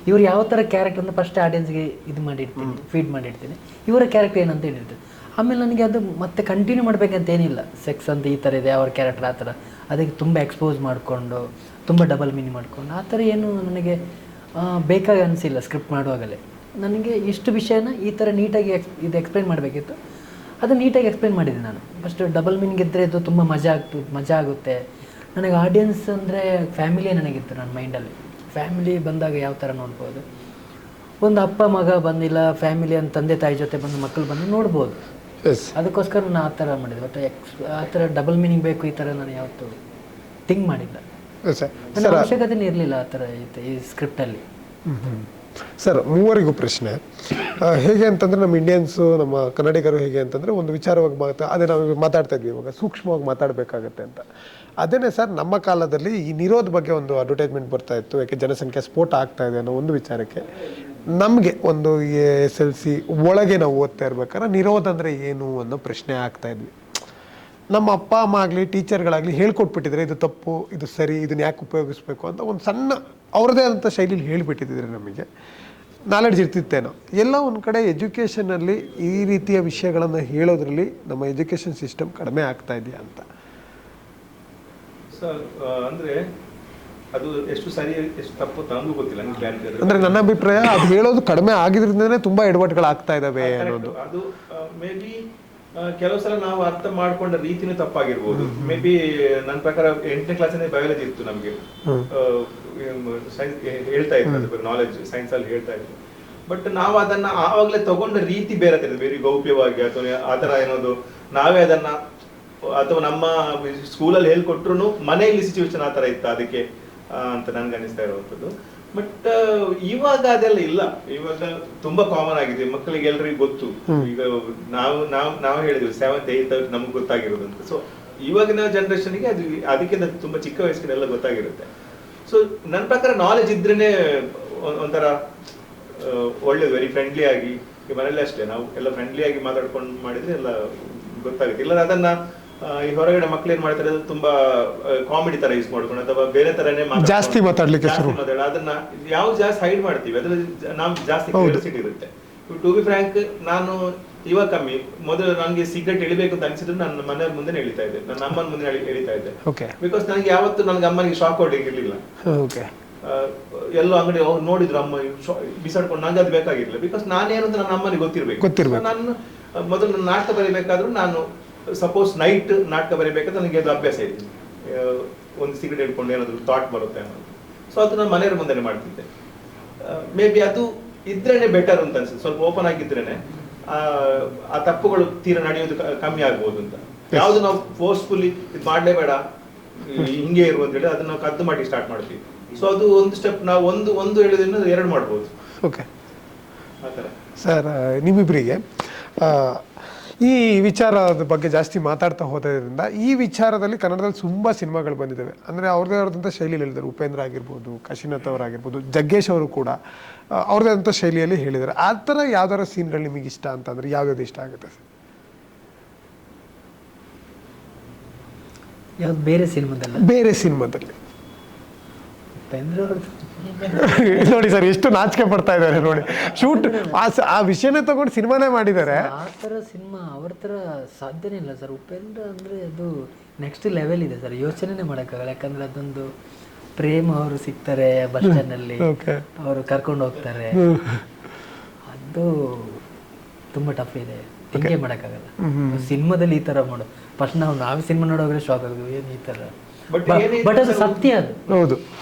ಇವ್ರು ಯಾವ ಥರ ಕ್ಯಾರೆಕ್ಟರ್ ಅಂತ ಫಸ್ಟ್ ಆಡಿಯನ್ಸ್ಗೆ ಇದು ಮಾಡಿರ್ತೀನಿ, ಫೀಡ್ ಮಾಡಿರ್ತೀನಿ, ಇವರ ಕ್ಯಾರೆಕ್ಟರ್ ಏನಂತ ಹೇಳಿರ್ತೀನಿ. ಆಮೇಲೆ ನನಗೆ ಅದು ಮತ್ತೆ ಕಂಟಿನ್ಯೂ ಮಾಡಬೇಕಂತ ಏನಿಲ್ಲ. ಸೆಕ್ಸ್ ಅಂತ ಈ ಥರ ಇದೆ, ಅವ್ರ ಕ್ಯಾರೆಕ್ಟರ್ ಆ ಥರ, ಅದಕ್ಕೆ ತುಂಬ ಎಕ್ಸ್ಪೋಸ್ ಮಾಡಿಕೊಂಡು ತುಂಬ ಡಬಲ್ ಮೀನಿಂಗ್ ಮಾಡಿಕೊಂಡು ಆ ಥರ ಏನು ನನಗೆ ಬೇಕಾಗಿ ಅನಿಸಿಲ್ಲ. ಸ್ಕ್ರಿಪ್ಟ್ ಮಾಡುವಾಗಲೇ ನನಗೆ ಇಷ್ಟು ವಿಷಯನ ಈ ಥರ ನೀಟಾಗಿ ಇದು ಎಕ್ಸ್ಪ್ಲೈನ್ ಮಾಡಬೇಕಿತ್ತು, ಅದು ನೀಟಾಗಿ ಎಕ್ಸ್ಪ್ಲೈನ್ ಮಾಡಿದೆ ನಾನು. ಫಸ್ಟ್ ಡಬಲ್ ಮೀನಿಂಗ್ ಇದ್ದರೆ ಇದು ತುಂಬ ಮಜಾ ಆಗುತ್ತೆ. ನನಗೆ ಆಡಿಯನ್ಸ್ ಅಂದರೆ ಫ್ಯಾಮಿಲಿಯೇ ನನಗಿತ್ತು ನನ್ನ ಮೈಂಡಲ್ಲಿ. ಫ್ಯಾಮಿಲಿ ಬಂದಾಗ ಯಾವ ಥರ ನೋಡ್ಬೋದು, ಒಂದು ಅಪ್ಪ ಮಗ ಬಂದಿಲ್ಲ, ಫ್ಯಾಮಿಲಿ ಅಂತ ತಂದೆ ತಾಯಿ ಜೊತೆ ಬಂದು ಮಕ್ಕಳು ಬಂದು ನೋಡ್ಬೋದು. ಅದಕ್ಕೋಸ್ಕರ ನಾನು ಆ ಥರ ಮಾಡಿದೆ. ಬಟ್ ಆ ಥರ ಡಬಲ್ ಮೀನಿಂಗ್ ಬೇಕು ಈ ಥರ ನಾನು ಯಾವತ್ತೂ ಥಿಂಕ್ ಮಾಡಿಲ್ಲ. ನನ್ನ ಅವಶ್ಯಕತೆನೇ ಇರಲಿಲ್ಲ ಆ ಥರ ಈ ಸ್ಕ್ರಿಪ್ಟಲ್ಲಿ. ಸರ್, ಮೂವರಿಗೂ ಪ್ರಶ್ನೆ. ಹೇಗೆ ಅಂತಂದರೆ ನಮ್ಮ ಇಂಡಿಯನ್ಸು, ನಮ್ಮ ಕನ್ನಡಿಗರು ಹೇಗೆ ಅಂತಂದರೆ ಒಂದು ವಿಚಾರವಾಗಿ ಅದೇ ನಾವು ಮಾತಾಡ್ತಾ ಇದ್ವಿ ಇವಾಗ, ಸೂಕ್ಷ್ಮವಾಗಿ ಮಾತಾಡಬೇಕಾಗತ್ತೆ ಅಂತ. ಅದೇನೇ ಸರ್, ನಮ್ಮ ಕಾಲದಲ್ಲಿ ಈ ನಿರೋಧ ಬಗ್ಗೆ ಒಂದು ಅಡ್ವರ್ಟೈಸ್ಮೆಂಟ್ ಬರ್ತಾ ಇತ್ತು, ಯಾಕೆ ಜನಸಂಖ್ಯೆ ಸ್ಫೋಟ ಆಗ್ತಾ ಇದೆ ಅನ್ನೋ ಒಂದು ವಿಚಾರಕ್ಕೆ. ನಮಗೆ ಒಂದು SLC ಒಳಗೆ ನಾವು ಓದ್ತಾ ಇರ್ಬೇಕಾದ್ರೆ ನಿರೋಧ ಅಂದರೆ ಏನು ಅನ್ನೋ ಪ್ರಶ್ನೆ ಆಗ್ತಾ ಇದ್ವಿ. ನಮ್ಮ ಅಪ್ಪ ಅಮ್ಮ ಆಗಲಿ ಟೀಚರ್ಗಳಾಗಲಿ ಹೇಳ್ಕೊಟ್ಬಿಟ್ಟಿದ್ರೆ ಇದು ತಪ್ಪು, ಇದು ಸರಿ, ಇದನ್ನ ಯಾಕೆ ಉಪಯೋಗಿಸ್ಬೇಕು ಅಂತ ಒಂದು ಸಣ್ಣ ಅವ್ರದ್ದೇ ಆದಂಥ ಶೈಲಿಲಿ ಹೇಳಿಬಿಟ್ಟಿದ್ರೆ ನಮಗೆ ನಾಲೆಡ್ಜ್ ಇರ್ತಿತ್ತೇನೋ. ಎಲ್ಲ ಒಂದು ಕಡೆ ಎಜುಕೇಷನಲ್ಲಿ ಈ ರೀತಿಯ ವಿಷಯಗಳನ್ನು ಹೇಳೋದ್ರಲ್ಲಿ ನಮ್ಮ ಎಜುಕೇಷನ್ ಸಿಸ್ಟಮ್ ಕಡಿಮೆ ಆಗ್ತಾ ಇದೆಯಾ ಅಂತ. ಸರ್, ಅಂದ್ರೆ ಅದು ಎಷ್ಟು ಸರಿ ಎಷ್ಟು ತಪ್ಪು ನನಗೂ ಗೊತ್ತಿಲ್ಲ, ನಂಗೆ ಕ್ಲಾರಿಟಿ ಇದೆ. ಅಂದ್ರೆ ನನ್ನ ಅಭಿಪ್ರಾಯ ಅದು ಹೇಳೋದು ಕಡಿಮೆ ಆಗಿದ್ರಿಂದನೇ ತುಂಬಾ ಎಡವಟ್ಟುಗಳು ಆಗ್ತಾ ಇದಾವೆ ಅನ್ನೋದು. ಅದು ಮೇ ಬಿ ಕೆಲವು ಸಲ ನಾವು ಅರ್ಥ ಮಾಡ್ಕೊಂಡ ರೀತಿನೂ ತಪ್ಪಾಗಿರ್ಬೋದು. ಮೇ ಬಿ ನನ್ನ ಪ್ರಕಾರ 8ನೇ ಕ್ಲಾಸಿನ ಬಯಾಲಜಿ ಇತ್ತು ನಮಗೆ, ಹೇಳ್ತಾ ಇತ್ತು ನಾಲೆಜ್, ಸೈನ್ಸ್ ಅಲ್ಲಿ ಹೇಳ್ತಾ ಇತ್ತು. ಬಟ್ ನಾವು ಅದನ್ನ ಆವಾಗಲೇ ತಗೊಂಡ ರೀತಿ ಬೇರೆ ಇರ್ತದೆ, ಬೇರೆ ಗೌಪ್ಯವಾಗಿ ಅಥವಾ ಆತರ ಏನೋದು ನಾವೇ ಅದನ್ನ, ಅಥವಾ ನಮ್ಮ ಸ್ಕೂಲಲ್ಲಿ ಹೇಳ್ಕೊಟ್ರು ಮನೆಯಲ್ಲಿ ಸಿಚುವೇಶನ್ ಆ ತರ ಇತ್ತು ಅದಕ್ಕೆ ಅಂತ ನನ್ಗೆ ಅನಿಸ್ತಾ ಇರುವಂತದ್ದು. ಬಟ್ ಇವಾಗ ಅದೆಲ್ಲ ಇಲ್ಲ, ಇವಾಗ ತುಂಬಾ ಕಾಮನ್ ಆಗಿದೆ, ಮಕ್ಕಳಿಗೆ ಎಲ್ರಿಗೂ ಗೊತ್ತು. ಈಗ ನಾವು ಹೇಳಿದ್ವಿ 7th 8th ನಮ್ಗೆ ಗೊತ್ತಾಗಿರೋದು ಅಂತ. ಸೊ ಇವಾಗಿನ ಜನರೇಷನ್ಗೆ ಅದಕ್ಕಿಂತ ತುಂಬಾ ಚಿಕ್ಕ ವಯಸ್ಸಿನೆಲ್ಲ ಗೊತ್ತಾಗಿರುತ್ತೆ. ಸೊ ನನ್ನ ಪ್ರಕಾರ ನಾಲೆಜ್ ಇದ್ರೇನೆ ಒಂಥರ ಒಳ್ಳೇದು, ವೆರಿ ಫ್ರೆಂಡ್ಲಿ ಆಗಿ. ಮನೇಲಿ ಅಷ್ಟೇ ನಾವು ಎಲ್ಲ ಫ್ರೆಂಡ್ಲಿ ಆಗಿ ಮಾತಾಡ್ಕೊಂಡು ಮಾಡಿದ್ರೆ ಎಲ್ಲ ಗೊತ್ತಾಗುತ್ತೆ. ಇಲ್ಲ ಅದನ್ನ ಈ ಹೊರಗಡೆ ಮಕ್ಳು ಏನ್ ಮಾಡ್ತಾರೆ, ತುಂಬಾ ಕಾಮಿಡಿ ತರ ಯೂಸ್ ಮಾಡ್ಕೊಂಡು ಅಥವಾ ಬೇರೆ ತರನೇ ಜಾಸ್ತಿ ಮಾತಾಡ್ಲಿಕ್ಕೆ ಅದನ್ನ ಯಾವ ಜಾಸ್ತಿ ಹೈಡ್ ಮಾಡ್ತೀವಿ, ಅದ್ರಲ್ಲಿ ನಾವು ಜಾಸ್ತಿ ಕ್ಯೂರಿಯಾಸಿಟಿ ಇರುತ್ತೆ. ಟು ಬಿ ಫ್ರಾಂಕ್, ನಾನು ಇವಾಗ ಕಮ್ಮಿ. ಮೊದಲು ನನಗೆ ಸಿಗರೇಟ್ ಎಳಿಬೇಕು ಅಂತ ಅನ್ಸಿದ್ರು ನನ್ನ ಮನೆಯವ್ರ ಮುಂದೆ ಎಳಿತಾ ಇದ್ದೆ, ನನ್ನ ಅಮ್ಮನ ಮುಂದೆ ಎಳಿತಾ ಇದ್ದೆ. ಬಿಕಾಸ್ ನನಗೆ ಯಾವತ್ತು ನನಗೆ ಅಮ್ಮನಿಗೆ ಶಾಕ್ ಹೊಡಿಲಿಲ್ಲ. ಎಲ್ಲೋ ಅಂಗಡಿ ಅವ್ರು ನೋಡಿದ್ರು ಅಮ್ಮ ಬಿಸಾಡ್ಕೊಂಡು, ನಂಗೆ ಅದು ಬೇಕಾಗಿರ್ಲಿಲ್ಲ. ಬಿಕಾಸ್ ನಾನೇನು ಅಂತ ನನ್ನ ಅಮ್ಮನಿಗೆ ಗೊತ್ತಿರ್ಬೇಕು. ನಾನು ಮೊದಲು ನನ್ನ ನಾಟಕ ಬರೀಬೇಕಾದ್ರೂ ನಾನು ಸಪೋಸ್ ನೈಟ್ ನಾಟಕ ಬರೀಬೇಕಾದ್ರೆ ನನಗೆ ಅದು ಅಭ್ಯಾಸ ಇದೆ, ಒಂದು ಸಿಗರೇಟ್ ಹಿಡ್ಕೊಂಡು ಏನಾದ್ರು ಥಾಟ್ ಬರುತ್ತೆ ಅನ್ನೋದು. ಸೊ ಅದು ನಾನು ಮನೆಯವ್ರ ಮುಂದೆ ಮಾಡ್ತಿದ್ದೆ. ಮೇ ಬಿ ಅದು ಇದ್ರೇನೆ ಬೆಟರ್ ಅಂತ ಅನ್ಸುತ್ತೆ, ಸ್ವಲ್ಪ ಓಪನ್ ಆಗಿದ್ರೇನೆ ಆ ತಪ್ಪುಗಳು ತೀರಾ ನಡೆಯೋದು ಕಮ್ಮಿ ಆಗ್ಬೋದು ಅಂತ. ಯಾವ್ದು ನಾವು ಫೋರ್ಸ್ಫುಲ್ಲಿ ಇದು ಮಾಡ್ಲೇಬೇಡ ಹಿಂಗೆ ಇರು ಅಂತ ಹೇಳಿ ಅದನ್ನ ನಾವು ಕದ್ದು ಮಾಡಿ ಸ್ಟಾರ್ಟ್ ಮಾಡ್ತೀವಿ. ಸೊ ಅದು ಒಂದು ಸ್ಟೆಪ್ ನಾವು ಒಂದು ಹೇಳಿದ್ರಿಂದ 2 ಮಾಡ್ಬೋದು ಓಕೆ ಆ ಥರ. ಸರ್, ನಿಮ್ಮಿಬ್ಬರಿಗೆ ಈ ವಿಚಾರದ ಬಗ್ಗೆ ಜಾಸ್ತಿ ಮಾತಾಡ್ತಾ ಹೋದ್ರಿಂದ ಈ ವಿಚಾರದಲ್ಲಿ ಕನ್ನಡದಲ್ಲಿ ತುಂಬ ಸಿನಿಮಾಗಳು ಬಂದಿದ್ದಾವೆ. ಅಂದರೆ ಅವ್ರದ್ದೇ ಆದಂಥ ಶೈಲಿಯಲ್ಲಿ ಹೇಳಿದ್ದಾರೆ. ಉಪೇಂದ್ರ ಆಗಿರ್ಬೋದು, ಕಾಶಿನಾಥ್ ಅವರಾಗಿರ್ಬೋದು, ಜಗ್ಗೇಶ್ ಅವರು ಕೂಡ ಅವ್ರದ್ದೇ ಆದಂಥ ಶೈಲಿಯಲ್ಲಿ ಹೇಳಿದ್ದಾರೆ. ಆ ಥರ ಯಾವ್ದಾರ ಸೀನ್ಗಳು ನಿಮಗೆ ಇಷ್ಟ ಅಂತಂದರೆ ಯಾವ್ಯಾವ್ದು ಇಷ್ಟ ಆಗುತ್ತೆ ಸರ್? ಯಾವ್ದು ಬೇರೆ ಸಿನಿಮಾದಲ್ಲ? ಬೇರೆ ಸಿನಿಮಾದಲ್ಲಿ ಉಪೇಂದ್ರ ಅವ್ರದ್ದು ನೋಡಿ ಸರ್, ಎಷ್ಟು ನಾಚಿಕೆ ಪಡ್ತಾ ಇದ್ದಾರೆ ನೋಡಿ. ಶೂಟ್ ಆ ವಿಷಯನೇ ತಗೊಂಡು ಸಿನಿಮಾನೇ ಮಾಡಿದ್ದಾರೆ. ಆ ಥರ ಸಿನಿಮಾ ಅವ್ರ ಥರ ಸಾಧ್ಯನೇ ಇಲ್ಲ ಸರ್. ಉಪೇಂದ್ರ ಅಂದರೆ ಅದು ನೆಕ್ಸ್ಟ್ ಲೆವೆಲ್ ಇದೆ ಸರ್, ಯೋಚನೆನೇ ಮಾಡೋಕ್ಕಾಗಲ್ಲ. ಯಾಕಂದರೆ ಅದೊಂದು ಪ್ರೇಮ್ ಅವರು ಸಿಗ್ತಾರೆ ಬಸ್ ಸ್ಟ್ಯಾಂಡಲ್ಲಿ, ಅವರು ಕರ್ಕೊಂಡು ಹೋಗ್ತಾರೆ, ಅದು ತುಂಬ ಟಫ್ ಇದೆ, ಹಿಂಗೆ ಮಾಡೋಕ್ಕಾಗಲ್ಲ. ಸಿನಿಮಾದಲ್ಲಿ ಈ ಥರ ಮಾಡೋದು ಫಸ್ಟ್ ನಾವು ಸಿನಿಮಾ ನೋಡೋದ್ರೆ ಶಾಕ್ ಆಗೋದು, ಏನು ಈ ಥರ. ಬಟ್ ಅದು ಸತ್ಯ, ಅದು ಹೌದು,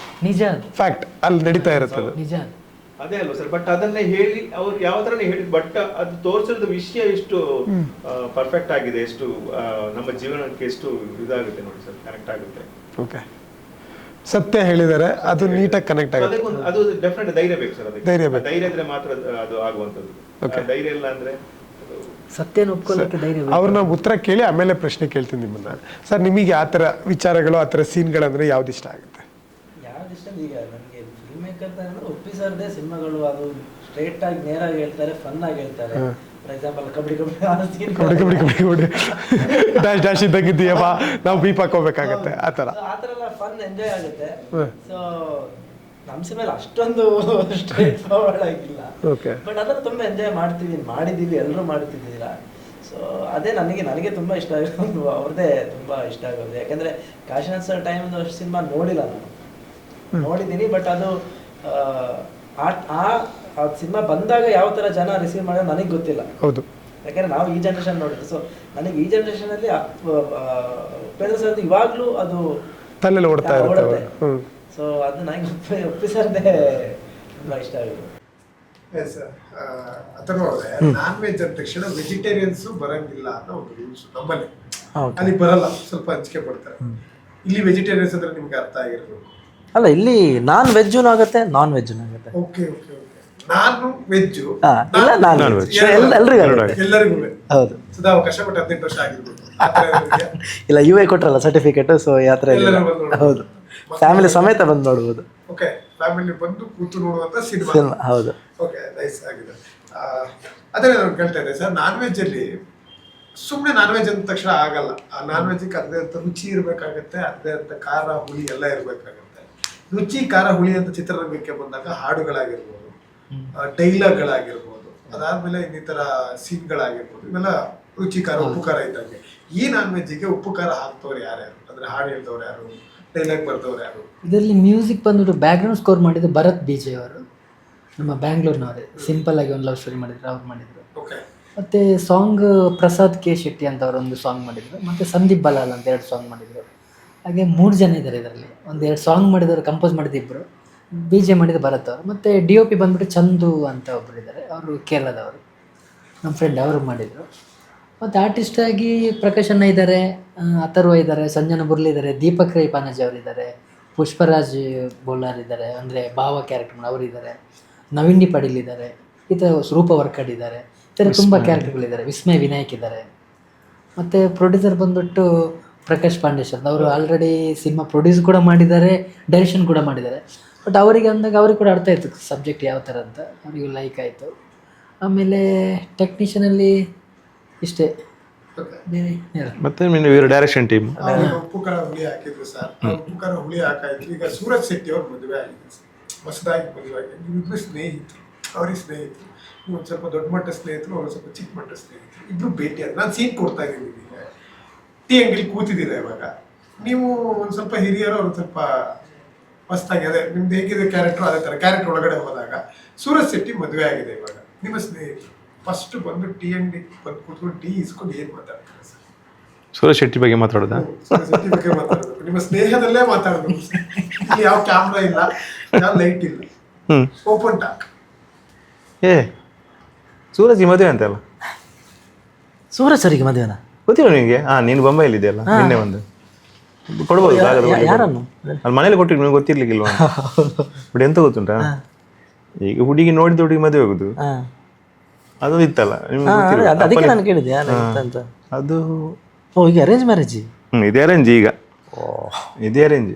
ನಿಜ, ಅದು ಫ್ಯಾಕ್ಟ್ ಅಲ್ಲಿ ನಡೀತಾ ಇರುತ್ತೆ, ಅದು ನಿಜ. ಅದೇ ಅಲ್ವಾ ಸರ್. ಬಟ್ ಅದನ್ನೇ ಹೇಳಿ ಅವ್ರು ಯಾವ ಥರನೇ ಹೇಳಿ, ಬಟ್ ಅದು ತೋರಿಸಿದ ವಿಷಯ ಎಷ್ಟು ಪರ್ಫೆಕ್ಟ್ ಆಗಿದೆ, ಎಷ್ಟು ನಮ್ಮ ಜೀವನಕ್ಕೆ ಎಷ್ಟು ಇದಾಗುತ್ತೆ ನೋಡಿ ಸರ್, ಕನೆಕ್ಟ್ ಆಗುತ್ತೆ. ಓಕೆ, ಸತ್ಯ ಹೇಳಿದ್ದಾರೆ, ಅದು ನೀಟಾಗಿ ಕನೆಕ್ಟ್ ಆಗುತ್ತೆ. ಅದು ಡೆಫಿನೆಟ್ ಧೈರ್ಯ ಬೇಕು ಸರ್. ಅದಕ್ಕೆ ಧೈರ್ಯ ಇದ್ರೆ ಮಾತ್ರ ಅದು ಆಗುವಂಥದ್ದು. ಧೈರ್ಯ ಇಲ್ಲ ಅಂದ್ರೆ ಸತ್ಯನ ಒಪ್ಕೊಳ್ಳೋಕೆ ಧೈರ್ಯ ಬೇಕು. ಅವ್ರನ್ನ ಉತ್ತರ ಕೇಳಿ ಆಮೇಲೆ ಪ್ರಶ್ನೆ ಕೇಳ್ತೀನಿ ನಿಮ್ಮನ್ನ. ಸರ್, ನಿಮಗೆ ಆ ಥರ ವಿಚಾರಗಳು, ಆ ಥರ ಸೀನ್ಗಳಂದ್ರೆ ಯಾವ್ದು ಇಷ್ಟ ಆಗುತ್ತೆ? ಯಾವ್ದು ಇಷ್ಟ? ಈಗ ನನಗೆ ಫಿಲ್ಮ್ ಮೇಕರ್ ಅಂದ್ರೆ ಒಪ್ಪಿಸರ್ದೇ ಸಿನಿಮಾಗಳು, ಅದು ಸ್ಟ್ರೇಟ್ ಆಗಿ ನೇರಾಗಿ ಹೇಳ್ತಾರೆ, ಫನ್ ಆಗಿ ಹೇಳ್ತಾರೆ. For example kabaddi dash dash ಇದ್ದಂಗಿದ್ದೀಯಪ್ಪ, ನಾವು ಬೀಪ್ ಹಾಕೋಬೇಕಾಗತ್ತೆ, ಆ ಥರ ಎಲ್ಲ ಫನ್ ಎಂಜಾಯ್ ಆಗುತ್ತೆ. ಸೊ ನಮ್ಮ ಸಿನಿಮಾ ಅಷ್ಟೊಂದು ಸ್ಟ್ರೇಟ್ ಫಾರ್ವರ್ಡ್ ಆಗಿಲ್ಲ, ಬಟ್ ಅದನ್ನು ತುಂಬ ಎಂಜಾಯ್ ಮಾಡಿದ್ದೀವಿ, ಎಲ್ಲರೂ ಮಾಡ್ತಿದ್ದೀರಾ. ಸೊ ಅದೇ ನನಗೆ ತುಂಬ ಇಷ್ಟ ಆಗೋದು, ಅವ್ರದ್ದೇ ತುಂಬ ಇಷ್ಟ ಆಗೋದು. ಯಾಕಂದರೆ ಕಾಶಿನಾಥ್ ಸರ್ ಟೈಮ್ದು ಅಷ್ಟು ಸಿನಿಮಾ ನೋಡಿಲ್ಲ, ನಾನು ನೋಡಿದ್ದೀನಿ, ಬಟ್ ಅದು ಆ ಸಿನಿಮಾ ಬಂದಾಗ ಯಾವ ಥರ ಜನ ರಿಸೀವ್ ಮಾಡೋದು ನನಗೆ ಗೊತ್ತಿಲ್ಲ. ಹೌದು, ಯಾಕಂದರೆ ನಾವು ಈ ಜನ್ರೇಷನ್ ನೋಡಿದ್ದು. ಸೊ ನನಗೆ ಈ ಜನ್ರೇಷನಲ್ಲಿ ಉಪೇಂದ್ರ ಸರ್ದು ಇವಾಗಲೂ ಅದು ತಲೆಯಲ್ಲಿ ಓಡ್ತಾ ಇರುತ್ತೆ. ಸೊ ಅದು ನನಗೆ ಒಪ್ಪಿಸರ್ದೇ ತುಂಬ ಇಷ್ಟ ಆಗೋದು. ಅದನ್ನ ನೋಡಿದ್ರೆ ನಾನ್ ವೆಜ್ ಅಂದ ತಕ್ಷಣ ವೆಜಿಟೇರಿಯನ್ಸ್ ಬರಂಗಿಲ್ಲ ಅನ್ನೋ ಒಂದು ರೂಲ್ಸ್ ನಮ್ಮಲ್ಲಿ. ಅಲ್ಲಿ ಬರಲ್ಲ, ಸ್ವಲ್ಪ ಹಂಚಿಕೆ ಪಡ್ತಾರೆ. ಇಲ್ಲಿ ವೆಜಿಟೇರಿಯನ್ಸ್ ಅಂದ್ರೆ ನಿಮ್ಗೆ ಅರ್ಥ ಆಗಿರ್ಬೇಕು. ಅಲ್ಲ, ಇಲ್ಲಿ ನಾನ್ ವೆಜ್ಜುನು ಆಗುತ್ತೆ, ನಾನ್ ವೆಜ್ಜುನು ಆಗುತ್ತೆ. Okay okay okay. ನಾನು ವೆಜ್, ಎಲ್ಲರಿಗೂ ಹೌದು. ಸದಾ ಕಷ್ಟಪಟ್ಟು 18 ವರ್ಷ ಆಗಿರ್ಬೋದು. ಇಲ್ಲ, UA ಕೊಟ್ರಲ್ಲ ಸರ್ಟಿಫಿಕೇಟ್, ಸೊ ಯಾವ ಥರ ಇಲ್ಲ. ಹೌದು, ಫ್ಯಾಮಿಲಿ ಸಮೇತ ಬಂದು ನೋಡ್ಬೋದು. ಓಕೆ, ಫ್ಯಾಮಿಲಿ ಬಂದು ಕೂತು ನೋಡುವಂತ ಸಿನಿಮಾ. ಹೌದು. ಓಕೆ, ನೈಸ್ ಆಗಿದೆ. ಅದೇ ನಾನು ಕೇಳ್ತಾ ಇದ್ದೆ ಸರ್, ನಾನ್ ವೆಜ್ ಅಲ್ಲಿ ಸುಮ್ಮನೆ ನಾನ್ ವೆಜ್ ಅಂದ ತಕ್ಷಣ ಆಗಲ್ಲ. ಆ ನಾನ್ ವೆಜ್ ಅದೇ ಅಂತ ರುಚಿ ಇರ್ಬೇಕಾಗತ್ತೆ, ಅದೇ ಅಂತ ಖಾರ ಹುಳಿ ಎಲ್ಲ ಇರ್ಬೇಕಾಗತ್ತೆ. ರುಚಿ ಖಾರ ಹುಳಿ ಅಂತ ಚಿತ್ರರಂಗಕ್ಕೆ ಬಂದಾಗ ಹಾಡುಗಳಾಗಿರ್ಬೋದು, ಡೈಲಾಗ್ಗಳಾಗಿರ್ಬೋದು, ಅದಾದ್ಮೇಲೆ ಇನ್ನಿತರ ಸೀನ್ಗಳಾಗಿರ್ಬೋದು, ಇವೆಲ್ಲ ರುಚಿ ಖಾರ ಉಪ್ಪು ಖಾರ ಇದ್ದಂಗೆ. ಈ ನಾನ್ ವೆಜ್ಜಿಗೆ ಉಪ್ಪು ಖಾರ ಹಾಕ್ತವ್ರು ಯಾರ್ಯಾರು, ಅಂದ್ರೆ ಹಾಡು ಹೇಳ್ದವ್ರು ಯಾರು, ಡೈಲಾಗ್ ಬರ್ದವ್ರು ಯಾರು? ಇದರಲ್ಲಿ ಮ್ಯೂಸಿಕ್ ಬಂದ್ಬಿಟ್ಟು ಬ್ಯಾಕ್ಗ್ರೌಂಡ್ ಸ್ಕೋರ್ ಮಾಡಿದ್ದು ಭರತ್ BJ ಅವರು, ನಮ್ಮ ಬ್ಯಾಂಗ್ಳೂರ್ನವರೇ. ಸಿಂಪಲ್ ಆಗಿ ಒಂದು ಲವ್ ಸ್ಟೋರಿ ಮಾಡಿದ್ರು, ಅವ್ರು ಮಾಡಿದ್ರು. ಮತ್ತು ಸಾಂಗ್ ಪ್ರಸಾದ್ K. ಶೆಟ್ಟಿ ಅಂತ ಅವರು ಒಂದು ಸಾಂಗ್ ಮಾಡಿದ್ರು, ಮತ್ತು ಸಂದೀಪ್ ಬಲಾಲ್ ಅಂತ 2 ಸಾಂಗ್ ಮಾಡಿದ್ರು. ಹಾಗೆ 3 ಜನ ಇದ್ದಾರೆ ಇದರಲ್ಲಿ. 1-2 ಸಾಂಗ್ ಮಾಡಿದವರು, ಕಂಪೋಸ್ ಮಾಡಿದ್ದು 2, BJ ಮಾಡಿದ್ದು ಭರತ್ ಅವರು. ಮತ್ತು DOP ಬಂದ್ಬಿಟ್ಟು ಚಂದು ಅಂತ ಒಬ್ಬರು ಇದ್ದಾರೆ, ಅವರು ಕೇರಳದವರು, ನಮ್ಮ ಫ್ರೆಂಡ್, ಅವರು ಮಾಡಿದರು. ಮತ್ತು ಆರ್ಟಿಸ್ಟಾಗಿ ಪ್ರಕಾಶ್ ಅಣ್ಣ ಇದ್ದಾರೆ, ಅಥರ್ವ ಇದ್ದಾರೆ, ಸಂಜನಾ ಬುರ್ಲಿ ಇದ್ದಾರೆ, ದೀಪಕ್ ರೈ ಪಾನಜಿ ಅವರಿದ್ದಾರೆ, ಪುಷ್ಪರಾಜ್ ಬೋಲಾರ್ ಇದ್ದಾರೆ, ಅಂದರೆ ಭಾವ ಕ್ಯಾರೆಕ್ಟರ್ ಅವರಿದ್ದಾರೆ, ನವೀನ್ ಡಿ ಪಾಟೀಲ್ ಇದ್ದಾರೆ, ಈ ಥರ ರೂಪ ವರ್ಕಡ್ ಇದ್ದಾರೆ, ಈ ಥರ ತುಂಬ ಕ್ಯಾರೆಕ್ಟರ್ಗಳಿದ್ದಾರೆ. ವಿಸ್ಮಯ್ ವಿನಾಯಕ್ ಇದ್ದಾರೆ. ಮತ್ತು ಪ್ರೊಡ್ಯೂಸರ್ ಬಂದ್ಬಿಟ್ಟು ಪ್ರಕಾಶ್ ಪಾಂಡೇಶ್ವರ್, ಅವರು ಆಲ್ರೆಡಿ ಸಿನಿಮಾ ಪ್ರೊಡ್ಯೂಸ್ ಕೂಡ ಮಾಡಿದ್ದಾರೆ, ಡೈರೆಕ್ಷನ್ ಕೂಡ ಮಾಡಿದ್ದಾರೆ. ಬಟ್ ಅವರಿಗೆ ಅಂದಾಗ ಅವ್ರಿಗೆ ಕೂಡ ಅರ್ಥ ಆಯಿತು ಸಬ್ಜೆಕ್ಟ್ ಯಾವ ಥರ ಅಂತ, ಅವರಿಗೂ ಲೈಕ್ ಆಯಿತು. ಆಮೇಲೆ ಟೆಕ್ನಿಷಿಯನಲ್ಲಿ ಇಷ್ಟೇ. ಮತ್ತೆ ಇವರು ಡೈರೆಕ್ಷನ್ ಟೀಮ್ ಉಪ್ಪು ಖಾರ ಹುಳಿ ಹಾಕಿದ್ರು ಸರ್. ಉಪ್ಪು ಖಾರ ಹುಳಿ ಹಾಕಾಯ್ತು. ಈಗ ಸೂರಜ್ ಶೆಟ್ಟಿ ಅವ್ರ ಮದುವೆ ಆಗಿದೆ ಸರ್, ಹೊಸದಾಗಿ ಮದುವೆ ಆಗಿದೆ. ಇಬ್ಬರು ಸ್ನೇಹಿತರು, ಅವ್ರಿಗೆ ಸ್ನೇಹಿತರು, ನೀವು ಒಂದು ಸ್ವಲ್ಪ ದೊಡ್ಡ ಮಟ್ಟ ಸ್ನೇಹಿತರು, ಅವರು ಸ್ವಲ್ಪ ಚಿಕ್ಕ ಮಟ್ಟ ಸ್ನೇಹಿತರು, ಇಬ್ರು ಭೇಟಿ ಆದ್ರೆ ನಾನು ಸೀನ್ ಕೊಡ್ತಾ ಇದ್ದೀನಿ. ನಿಮಗೆ ಟೀ ಅಂಗಡಿಲಿ ಕೂತಿದ್ದೀರ ಇವಾಗ, ನೀವು ಒಂದು ಸ್ವಲ್ಪ ಹಿರಿಯರು, ಅವ್ರು ಸ್ವಲ್ಪ ಹೊಸದಾಗಿ, ಅದೇ ನಿಮ್ದು ಹೇಗಿದೆ ಕ್ಯಾರೆಕ್ಟರ್, ಅದೇ ಥರ ಕ್ಯಾರೆಕ್ಟರ್ ಒಳಗಡೆ ಹೋದಾಗ ಸೂರಜ್ ಶೆಟ್ಟಿ ಮದುವೆ ಆಗಿದೆ ಇವಾಗ, ನಿಮ್ಮ ಸ್ನೇಹಿತರು ಫಸ್ಟ್ ಬಂದು ಟೀ ಅಂಗಡಿ ಬಂದು ಕೂತ್ಕೊಂಡು ಟೀ ಇಸ್ಕೊಂಡು ಏನು ಮಾತಾಡ್ತಾರೆ ಸರ್? ಸೂರಜ್ ಶೆಟ್ಟಿ ಬಗ್ಗೆ ಮಾತಾಡೋದಾ? ಸೂರಜ್ ಶೆಟ್ಟಿ ಬಗ್ಗೆ ಮಾತಾಡೋದು, ನಿಮ್ಮ ಸ್ನೇಹದಲ್ಲೇ ಮಾತಾಡೋದು. ಇಲ್ಲಿ ಯಾವ ಕ್ಯಾಮ್ರಾ ಇಲ್ಲ, ಯಾವ ಲೈಟ್ ಇಲ್ಲ, ಓಪನ್ ಟಾಕ್. ಸೂರಜ್ ಮದುವೆ ಅಂತಲ್ಲ? ಸೂರಜ್ ಸರಿಗೆ ಮದುವೆನಾ? ಗೊತ್ತಿಲ್ಲ ನಿನಗೆ? ನೀನು ಬೊಂಬೈಲಿ ಇದೆಯಲ್ಲ, ನಿನ್ನೆ ಒಂದು ಕೊಡ್ಬೋದು ಯಾರನ್ನು ಅಲ್ಲಿ ಮನೇಲಿ ಕೊಟ್ಟಿದ್ದು ನಿಮ್ಗೆ ಗೊತ್ತಿರ್ಲಿಕ್ಕಿಲ್ವಾ ಬಟ್ ಎಂತ ಗೊತ್ತುಂಟಾ ಈಗ ಹುಡುಗಿ ನೋಡಿದ ಹುಡುಗಿ ಮದುವೆ ಹೋಗುದು ಅದು ಇತ್ತಲ್ಲ ನಿಮ್ಗೆ ಗೊತ್ತಿಲ್ವಾ? ಅದಕ್ಕೆ ನಾನು ಕೇಳಿದೆ ಅಂತ. ಅದು ಈಗ ಅರೇಂಜ್ ಮ್ಯಾರೇಜ್. ಇದೇ ಅರೇಂಜ್ ಈಗ ಇದೇ ಅರೇಂಜ್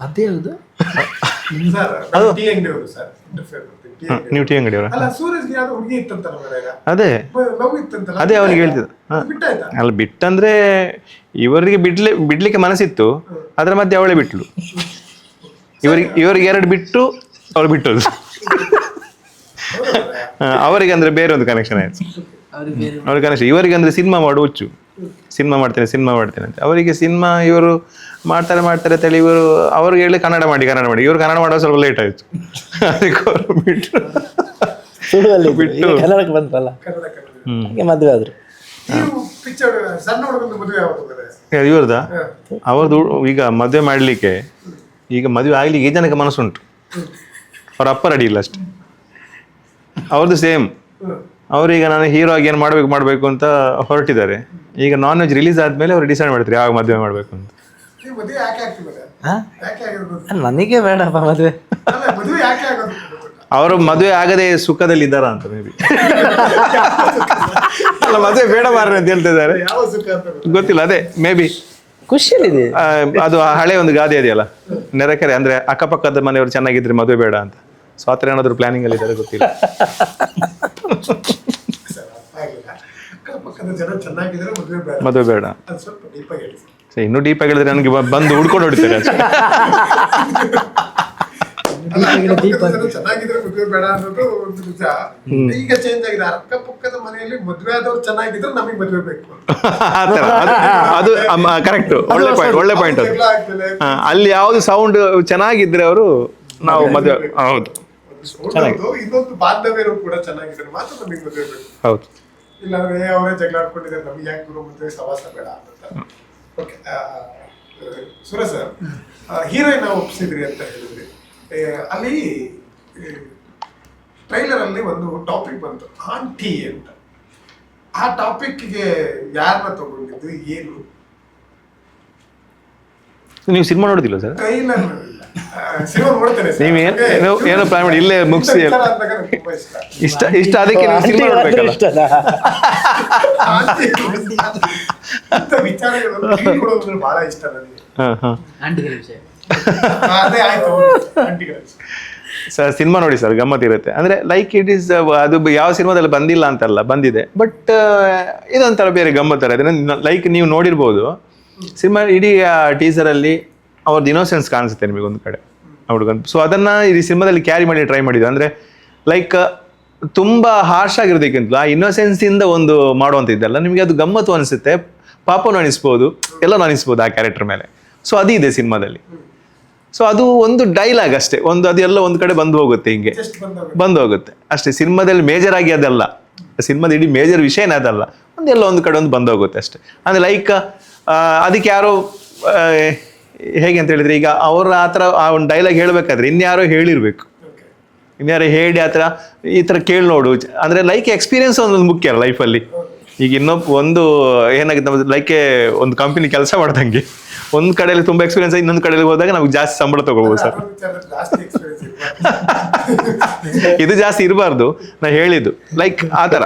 ಅದೇ ಹೌದು. ಟೀ ಅಂಗಡಿ ಅವರು ಸರ್ ನೀವು ಟೀ ಅಂಗಡಿಯವರ ಅಲ್ಲ ಸೂರಜ್ಗೆ ಯಾವ್ದೋ ಹುಡುಗಿ ಇತ್ತಂತಲ್ಲ ಮನೆಯಾಗ ಅದೇ ಲವ್ ಇತ್ತಂತಲ್ಲ ಅದೇ ಅವನಿಗೆ ಹೇಳ್ತಿದ್ದ ಬಿಟ್ಟಾಯ್ತಾ? ಅಲ್ಲ ಬಿಟ್ಟಂದ್ರೆ ಇವರಿಗೆ ಬಿಡ್ಲಿಕ್ಕೆ ಮನಸ್ಸಿತ್ತು ಅದ್ರ ಮಧ್ಯೆ ಅವಳೇ ಬಿಟ್ಲು ಇವರಿಗೆ 2 ಬಿಟ್ಟು ಅವಳು ಬಿಟ್ಟದು ಅವರಿಗೆ ಅಂದ್ರೆ ಬೇರೆ ಒಂದು ಕನೆಕ್ಷನ್ ಆಯ್ತು ಅವ್ರ ಕನೆಕ್ಷನ್ ಇವರಿಗೆ ಅಂದ್ರೆ ಸಿನಿಮಾ ಮಾಡು ಹುಚ್ಚು ಸಿನಿಮಾ ಮಾಡ್ತೇನೆ ಅಂತ ಅವರಿಗೆ ಸಿನಿಮಾ ಇವರು ಮಾಡ್ತಾರೆ ಅಂತೇಳಿ ಇವರು ಅವ್ರಿಗೆ ಹೇಳಿ ಕನ್ನಡ ಮಾಡಿ ಇವರು ಕನ್ನಡ ಮಾಡುವ ಸ್ವಲ್ಪ ಲೇಟ್ ಆಯ್ತು ಅದಕ್ಕೆ ಅವರು ಬಿಟ್ಟು ಕನ್ನಡಕ್ಕೆ ಬಂದ್ರಲ್ಲ ಹಾಗೆ ಮದುವೆ ಆದ್ರು. ನೀವು ಪಿಕ್ಚರ್ ಸಣ್ಣ ಹುಡುಗಂದು ಮದುವೆ ಯಾವಾಗ ಇವ್ರದ ಅವ್ರದ್ದು ಈಗ ಮದುವೆ ಮಾಡ್ಲಿಕ್ಕೆ ಈಗ ಮದುವೆ ಆಗ್ಲಿಕ್ಕೆ ಈ ಜನಕ್ಕೆ ಮನಸ್ಸುಂಟು ಅವ್ರ ಅಪ್ಪ ರೆಡಿ ಇಲ್ಲ ಅಷ್ಟೆ ಅವ್ರದ್ದು ಸೇಮ್ ಅವ್ರೀಗ ನಾನು ಹೀರೋ ಆಗಿ ಏನು ಮಾಡ್ಬೇಕು ಅಂತ ಹೊರಟಿದ್ದಾರೆ. ಈಗ ನಾನ್ ವೆಜ್ ರಿಲೀಸ್ ಆದ್ಮೇಲೆ ಅವ್ರು ಡಿಸೈಡ್ ಮಾಡ್ತಾರೆ ಯಾವಾಗ ಮದುವೆ ಮಾಡ್ಬೇಕು ಅಂತ. ಮದುವೆ ಯಾಕೆ ಆಗ್ತಿದ್ದಾರೆ? ಯಾಕೆ ಆಗಿರ್ಬೋದು? ನನಗೆ ಬೇಡಪ್ಪ ಮದುವೆ. ಅಲ್ಲ ಮದುವೆ ಯಾಕೆ ಆಗೋದು? ಅವರು ಮದುವೆ ಆಗದೆ ಸುಖದಲ್ಲಿ ಇದ್ದಾರ ಅಂತ ಮೇ ಬಿ ಅಲ್ಲ ಮದುವೆ ಬೇಡ ಮಾರ್ರೆ ಅಂತ ಹೇಳ್ತಿದ್ದಾರೆ. ಯಾವ ಸುಖ ಅಂತ ಗೊತ್ತಿಲ್ಲ ಅದೇ ಮೇ ಬಿ ಖುಷಿಯಲ್ಲಿದೆ. ಅದು ಹಳೆ ಒಂದು ಗಾದೆ ಇದೆಯಲ್ಲ ನೆರೆಕೆರೆ ಅಂದ್ರೆ ಅಕ್ಕಪಕ್ಕದ ಮನೆಯವರು ಚೆನ್ನಾಗಿದ್ರೆ ಮದುವೆ ಬೇಡ ಅಂತ. ಸೊ ಆ ಥರ ಏನಾದ್ರು ಪ್ಲಾನಿಂಗ್ ಅಲ್ಲಿ ಇದ್ದಾರೆ ಗೊತ್ತಿಲ್ಲ. ಅಕ್ಕಪಕ್ಕದ ಜನ ಚೆನ್ನಾಗಿದ್ರೆ ಮದುವೆ ಬೇಡ ಅದು ಸ್ವಲ್ಪ ಡೀಪ್ ಆಗಿ ಹೇಳಿ. ಇನ್ನೂ ಡೀಪ್ ಆಗಿ ಹೇಳಿದ್ರೆ ನನಗೆ ಬಂದು ಹುಡ್ಕೊಂಡು ಹೊಡಿತಾರೆ ಅಷ್ಟೇ. ಚೆನ್ನಾಗಿದ್ರೆ ಮದುವೆ ಬೇಡ ಅನ್ನೋದು ಒಂದು ನಿಜ. ಈಗ ಚೇಂಜ್ ಆಗಿದೆ. ಅಕ್ಕಪಕ್ಕದ ಮನೆಯಲ್ಲಿ ಮದುವೆ ಆದವ್ರು ಚೆನ್ನಾಗಿದ್ರೆ ನಮಗೆ ಮದುವೆ ಬೇಕು ಆ ಥರ ಅದು ಕರೆಕ್ಟ್ ಒಳ್ಳೆ ಪಾಯಿಂಟ್ ಅದು. ಅಲ್ಲಿ ಯಾವ್ದು ಸೌಂಡ್ ಚೆನ್ನಾಗಿದ್ರೆ ಅವರು ನಾವು ಮದುವೆ ಹೌದು ಇನ್ನೊಂದು ಬಾಂಧವ್ಯರು ಕೂಡ ಚೆನ್ನಾಗಿದ್ರೆ ಮಾತ್ರ ನಮಗೆ ಮದುವೆ ಬೇಕು. ಹೌದು ಇಲ್ಲಾಂದ್ರೆ ಅವರೇ ಜಗಳ ಆಡ್ಕೊಂಡಿದ್ದಾರೆ ನಮಗೆ ಯಾಕೆ ಗುರು ಮದುವೆ ಸವಾಸ ಬೇಡ ಅಂತ. ಓಕೆ ಸುರೇಶ್ ಸರ್, ಹೀರೋಯಿನ್ ಒಪ್ಸಿದ್ರಿ ಅಂತ ಹೇಳಿದ್ರಿ. ಅಲ್ಲಿ ಟ್ರೈಲರ್ ಅಲ್ಲಿ ಒಂದು ಟಾಪಿಕ್ ಬಂತು ಆಂಟಿ ಅಂತ. ಆ ಟಾಪಿಕ್ಗೆ ಯಾರನ್ನ ತಗೊಂಡಿದ್ದು ಏನು? ನೀವು ಸಿನಿಮಾ ನೋಡೋದಿಲ್ಲ ಸರ್? ಟ್ರೈಲರ್ ಸಿನಿಮಾ ನೋಡ್ತೇನೆ ಸರ್. ನೀವು ಏನೋ ಪ್ಲಾನ್ ಮಾಡಿ ಇಲ್ಲೇ ಮುಗಿಸಿ ತುಂಬಾ ಇಷ್ಟ ಅದಕ್ಕೆ ನೀವು ಸಿನಿಮಾ ನೋಡ್ಬೇಕಲ್ಲ. ಇಂಥ ವಿಚಾರಗಳು ಬಹಳ ಇಷ್ಟ ನನಗೆ. ಆಂಟಿಗಳ ವಿಷಯ ಅದೇ ಆಯ್ತು ಆಂಟಿಗಳ ಸರ್ ಸಿನಿಮಾ ನೋಡಿ ಸರ್ ಗಮ್ಮತ್ ಇರುತ್ತೆ. ಅಂದ್ರೆ ಲೈಕ್ ಇಟ್ ಈಸ್ ಅದು ಯಾವ ಸಿನಿಮಾದಲ್ಲಿ ಬಂದಿಲ್ಲ ಅಂತಲ್ಲ ಬಂದಿದೆ ಬಟ್ ಇದೊಂಥರ ಬೇರೆ ಗಮ್ಮತ್ತರ ಇದೆ. ಲೈಕ್ ನೀವು ನೋಡಿರ್ಬೋದು ಸಿನಿಮಾ ಇಡೀ ಟೀಸರ್ ಅಲ್ಲಿ ಅವ್ರದ್ದು ಇನ್ನೋಸೆನ್ಸ್ ಕಾಣಿಸುತ್ತೆ ನಿಮಗೆ ಒಂದು ಕಡೆ ಹುಡುಗಂತ. ಸೊ ಅದನ್ನ ಈ ಸಿನಿಮಾದಲ್ಲಿ ಕ್ಯಾರಿ ಮಾಡಿ ಟ್ರೈ ಮಾಡಿದ್ದು. ಅಂದ್ರೆ ಲೈಕ್ ತುಂಬಾ ಹಾರ್ಶ್ ಆಗಿರೋದಕ್ಕಿಂತ ಆ ಇನ್ನೋಸೆನ್ಸ್ ಇಂದ ಒಂದು ಮಾಡುವಂತಿದ್ದಲ್ಲ ನಿಮಗೆ ಅದು ಗಮ್ಮತ್ತು ಅನಿಸುತ್ತೆ. ಪಾಪನು ಅನಿಸ್ಬೋದು ಎಲ್ಲನೂ ಅನಿಸ್ಬೋದು ಆ ಕ್ಯಾರೆಕ್ಟರ್ ಮೇಲೆ. ಸೊ ಅದು ಇದೆ ಸಿನಿಮಾದಲ್ಲಿ. ಸೊ ಅದು ಒಂದು ಡೈಲಾಗ್ ಅಷ್ಟೇ, ಅದೆಲ್ಲ ಒಂದು ಕಡೆ ಬಂದು ಹೋಗುತ್ತೆ, ಹಿಂಗೆ ಬಂದು ಹೋಗುತ್ತೆ ಅಷ್ಟೇ. ಸಿನಿಮಾದಲ್ಲಿ ಮೇಜರ್ ಆಗಿ ಅದಲ್ಲ, ಸಿನಿಮಾದ ಇಡೀ ಮೇಜರ್ ವಿಷಯನೇ ಅದಲ್ಲ, ಒಂದೆಲ್ಲ ಒಂದು ಕಡೆ ಒಂದು ಬಂದು ಹೋಗುತ್ತೆ ಅಷ್ಟೇ. ಅಂದರೆ ಲೈಕ್ ಅದಕ್ಕೆ ಯಾರೋ ಹೇಗೆ ಅಂತ ಹೇಳಿದ್ರೆ ಈಗ ಅವ್ರ ಆ ಥರ ಆ ಒಂದು ಡೈಲಾಗ್ ಹೇಳಬೇಕಾದ್ರೆ ಇನ್ಯಾರೋ ಹೇಳಿರ್ಬೇಕು, ಇನ್ಯಾರೋ ಹೇಳಿ ಆ ಥರ ಈ ಥರ ಕೇಳಿ ನೋಡು. ಅಂದರೆ ಲೈಕ್ ಎಕ್ಸ್ಪೀರಿಯನ್ಸ್ ಒಂದೊಂದು ಮುಖ್ಯ ಅಲ್ಲ ಲೈಫಲ್ಲಿ. ಈಗ ಒಂದು ಏನಾಗಿದೆ ನಮ್ಮ ಲೈಕೆ ಒಂದು ಕಂಪನಿ ಕೆಲಸ ಮಾಡ್ದಂಗೆ ಒಂದು ಕಡೆಯಲ್ಲಿ ತುಂಬ ಎಕ್ಸ್ಪೀರಿಯನ್ಸ್ ಆಗಿ ಇನ್ನೊಂದು ಕಡೆಯಲ್ಲಿ ಹೋದಾಗ ನಾವು ಜಾಸ್ತಿ ಸಂಬಳ ತಗೋಬಹುದು ಸರ್. ಇದು ಜಾಸ್ತಿ ಇರಬಾರ್ದು ನಾ ಹೇಳಿದ್ದು. ಲೈಕ್ ಆ ಥರ